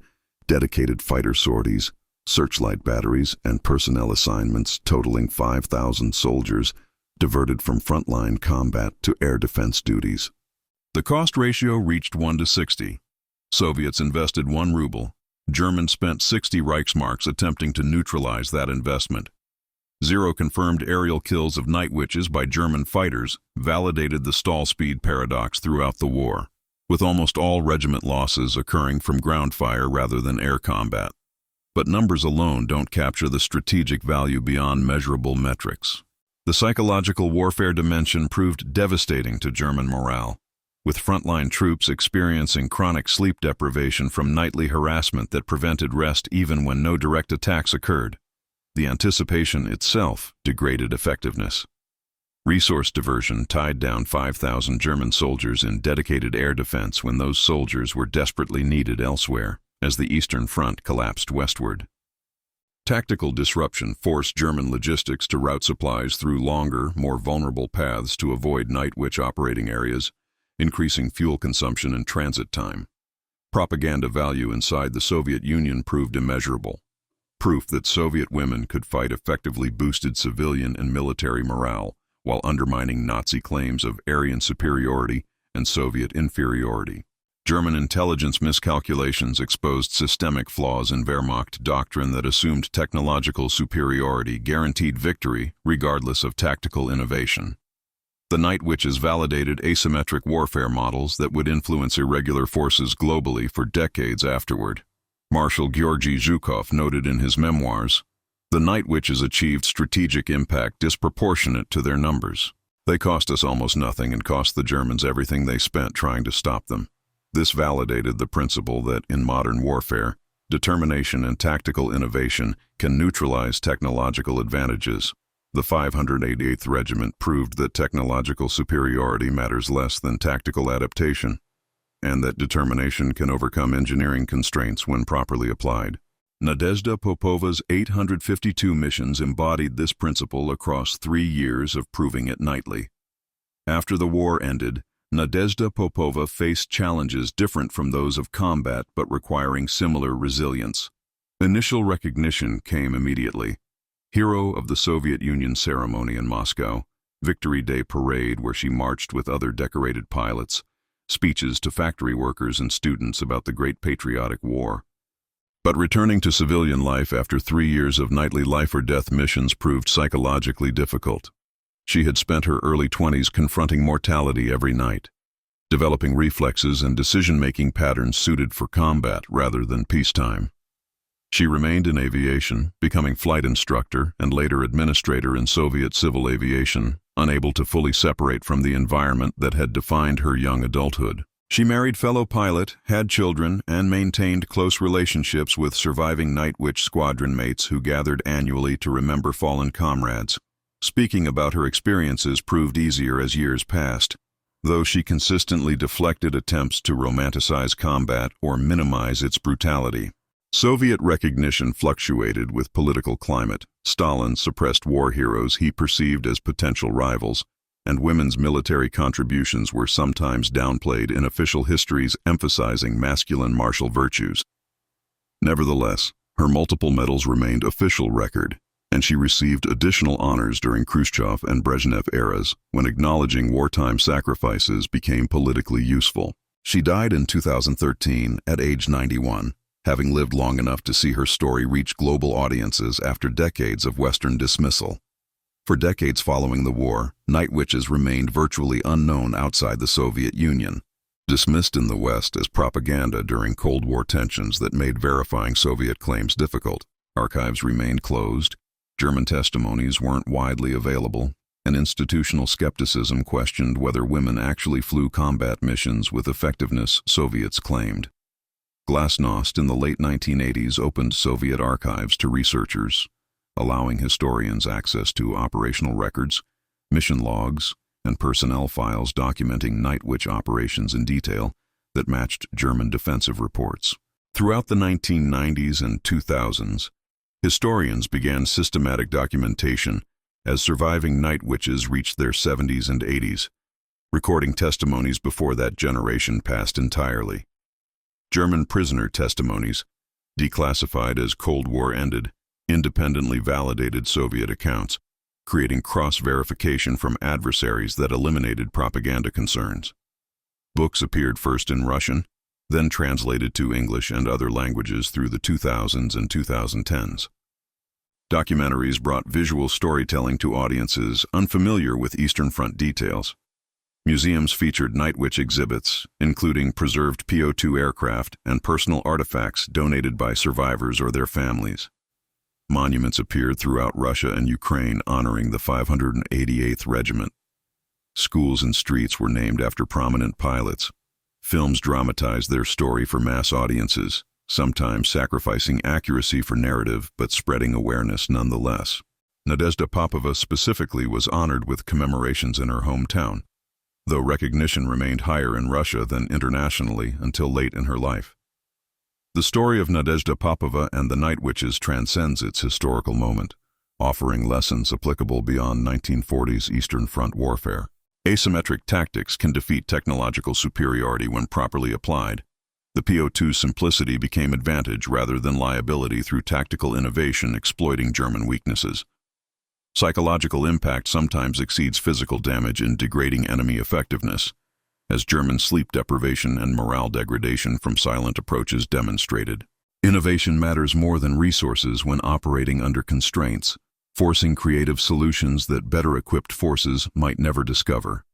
dedicated fighter sorties, searchlight batteries, and personnel assignments totaling 5,000 soldiers diverted from frontline combat to air defense duties. The cost ratio reached 1 to 60. Soviets invested 1 ruble. Germans spent 60 Reichsmarks attempting to neutralize that investment. 0 confirmed aerial kills of Night Witches by German fighters validated the stall speed paradox throughout the war, with almost all regiment losses occurring from ground fire rather than air combat. But numbers alone don't capture the strategic value beyond measurable metrics. The psychological warfare dimension proved devastating to German morale, with frontline troops experiencing chronic sleep deprivation from nightly harassment that prevented rest even when no direct attacks occurred. The anticipation itself degraded effectiveness. Resource diversion tied down 5,000 German soldiers in dedicated air defense when those soldiers were desperately needed elsewhere, as the Eastern Front collapsed westward. Tactical disruption forced German logistics to route supplies through longer, more vulnerable paths to avoid Night Witch operating areas, increasing fuel consumption and transit time. Propaganda value inside the Soviet Union proved immeasurable. Proof that Soviet women could fight effectively boosted civilian and military morale while undermining Nazi claims of Aryan superiority and Soviet inferiority. German intelligence miscalculations exposed systemic flaws in Wehrmacht doctrine that assumed technological superiority guaranteed victory regardless of tactical innovation. The Night Witches validated asymmetric warfare models that would influence irregular forces globally for decades afterward. Marshal Georgy Zhukov noted in his memoirs, "The night witches achieved strategic impact disproportionate to their numbers. They cost us almost nothing and cost the Germans everything they spent trying to stop them." This validated the principle that, in modern warfare, determination and tactical innovation can neutralize technological advantages. The 588th Regiment proved that technological superiority matters less than tactical adaptation, and that determination can overcome engineering constraints when properly applied. Nadezhda Popova's 852 missions embodied this principle across 3 years of proving it nightly. After the war ended, Nadezhda Popova faced challenges different from those of combat but requiring similar resilience. Initial recognition came immediately. Hero of the Soviet Union ceremony in Moscow, Victory Day parade where she marched with other decorated pilots, speeches to factory workers and students about the Great Patriotic War. But returning to civilian life after 3 years of nightly life-or-death missions proved psychologically difficult. She had spent her early 20s confronting mortality every night, developing reflexes and decision-making patterns suited for combat rather than peacetime. She remained in aviation, becoming flight instructor and later administrator in Soviet civil aviation, unable to fully separate from the environment that had defined her young adulthood. She married fellow pilot, had children, and maintained close relationships with surviving Night Witch squadron mates who gathered annually to remember fallen comrades. Speaking about her experiences proved easier as years passed, though she consistently deflected attempts to romanticize combat or minimize its brutality. Soviet recognition fluctuated with political climate. Stalin suppressed war heroes he perceived as potential rivals, and women's military contributions were sometimes downplayed in official histories emphasizing masculine martial virtues. Nevertheless, her multiple medals remained official record, and she received additional honors during Khrushchev and Brezhnev eras when acknowledging wartime sacrifices became politically useful. She died in 2013 at age 91, having lived long enough to see her story reach global audiences after decades of Western dismissal. For decades following the war, night witches remained virtually unknown outside the Soviet Union. Dismissed in the West as propaganda during Cold War tensions that made verifying Soviet claims difficult, archives remained closed, German testimonies weren't widely available, and institutional skepticism questioned whether women actually flew combat missions with effectiveness Soviets claimed. Glasnost in the late 1980s opened Soviet archives to researchers, allowing historians access to operational records, mission logs, and personnel files documenting Night Witch operations in detail that matched German defensive reports. Throughout the 1990s and 2000s, historians began systematic documentation as surviving night witches reached their 70s and 80s, recording testimonies before that generation passed entirely. German prisoner testimonies, declassified as Cold War ended, independently validated Soviet accounts, creating cross-verification from adversaries that eliminated propaganda concerns. Books appeared first in Russian, then translated to English and other languages through the 2000s and 2010s. Documentaries brought visual storytelling to audiences unfamiliar with Eastern Front details. Museums featured Night Witch exhibits, including preserved PO2 aircraft and personal artifacts donated by survivors or their families. Monuments appeared throughout Russia and Ukraine honoring the 588th Regiment. Schools and streets were named after prominent pilots. Films dramatized their story for mass audiences, sometimes sacrificing accuracy for narrative but spreading awareness nonetheless. Nadezhda Popova specifically was honored with commemorations in her hometown, though recognition remained higher in Russia than internationally until late in her life. The story of Nadezhda Popova and the Night Witches transcends its historical moment, offering lessons applicable beyond 1940s Eastern Front warfare. Asymmetric tactics can defeat technological superiority when properly applied. The PO2's simplicity became advantage rather than liability through tactical innovation exploiting German weaknesses. Psychological impact sometimes exceeds physical damage in degrading enemy effectiveness, as German sleep deprivation and morale degradation from silent approaches demonstrated. Innovation matters more than resources when operating under constraints, forcing creative solutions that better-equipped forces might never discover.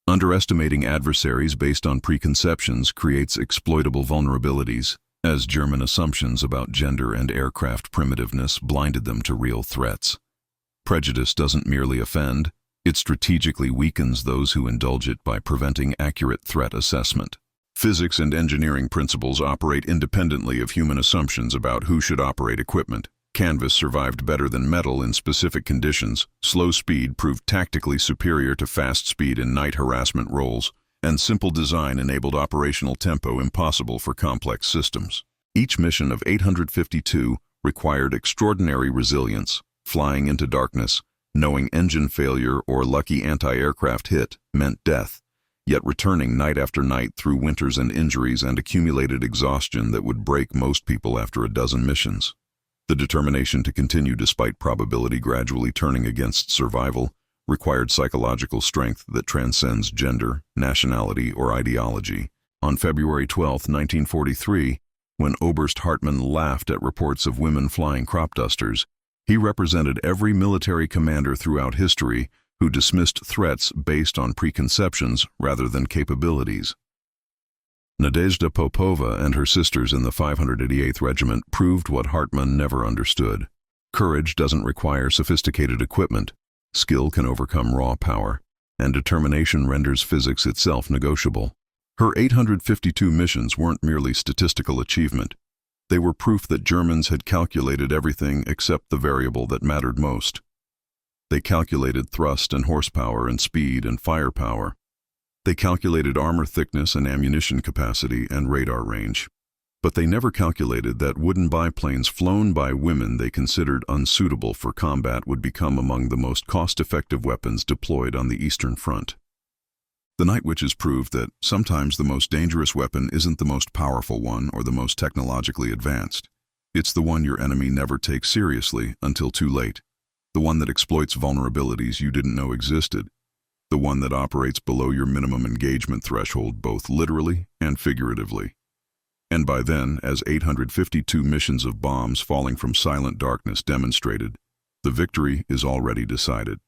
Underestimating adversaries based on preconceptions creates exploitable vulnerabilities, as German assumptions about gender and aircraft primitiveness blinded them to real threats. Prejudice doesn't merely offend, it strategically weakens those who indulge it by preventing accurate threat assessment. Physics and engineering principles operate independently of human assumptions about who should operate equipment. Canvas survived better than metal in specific conditions, slow speed proved tactically superior to fast speed in night harassment roles, and simple design enabled operational tempo impossible for complex systems. Each mission of 852 required extraordinary resilience, flying into darkness, knowing engine failure or lucky anti-aircraft hit meant death, yet returning night after night through winters and injuries and accumulated exhaustion that would break most people after a dozen missions. The determination to continue despite probability gradually turning against survival required psychological strength that transcends gender, nationality, or ideology. On February 12, 1943, when Oberst Hartmann laughed at reports of women flying crop dusters, he represented every military commander throughout history who dismissed threats based on preconceptions rather than capabilities. Nadezhda Popova and her sisters in the 588th Regiment proved what Hartmann never understood. Courage doesn't require sophisticated equipment, skill can overcome raw power, and determination renders physics itself negotiable. Her 852 missions weren't merely statistical achievement. They were proof that Germans had calculated everything except the variable that mattered most. They calculated thrust and horsepower and speed and firepower. They calculated armor thickness and ammunition capacity and radar range. But they never calculated that wooden biplanes flown by women they considered unsuitable for combat would become among the most cost-effective weapons deployed on the Eastern Front. The Night Witches proved that sometimes the most dangerous weapon isn't the most powerful one or the most technologically advanced. It's the one your enemy never takes seriously until too late. The one that exploits vulnerabilities you didn't know existed. The one that operates below your minimum engagement threshold both literally and figuratively. And by then, as 852 missions of bombs falling from silent darkness demonstrated, the victory is already decided.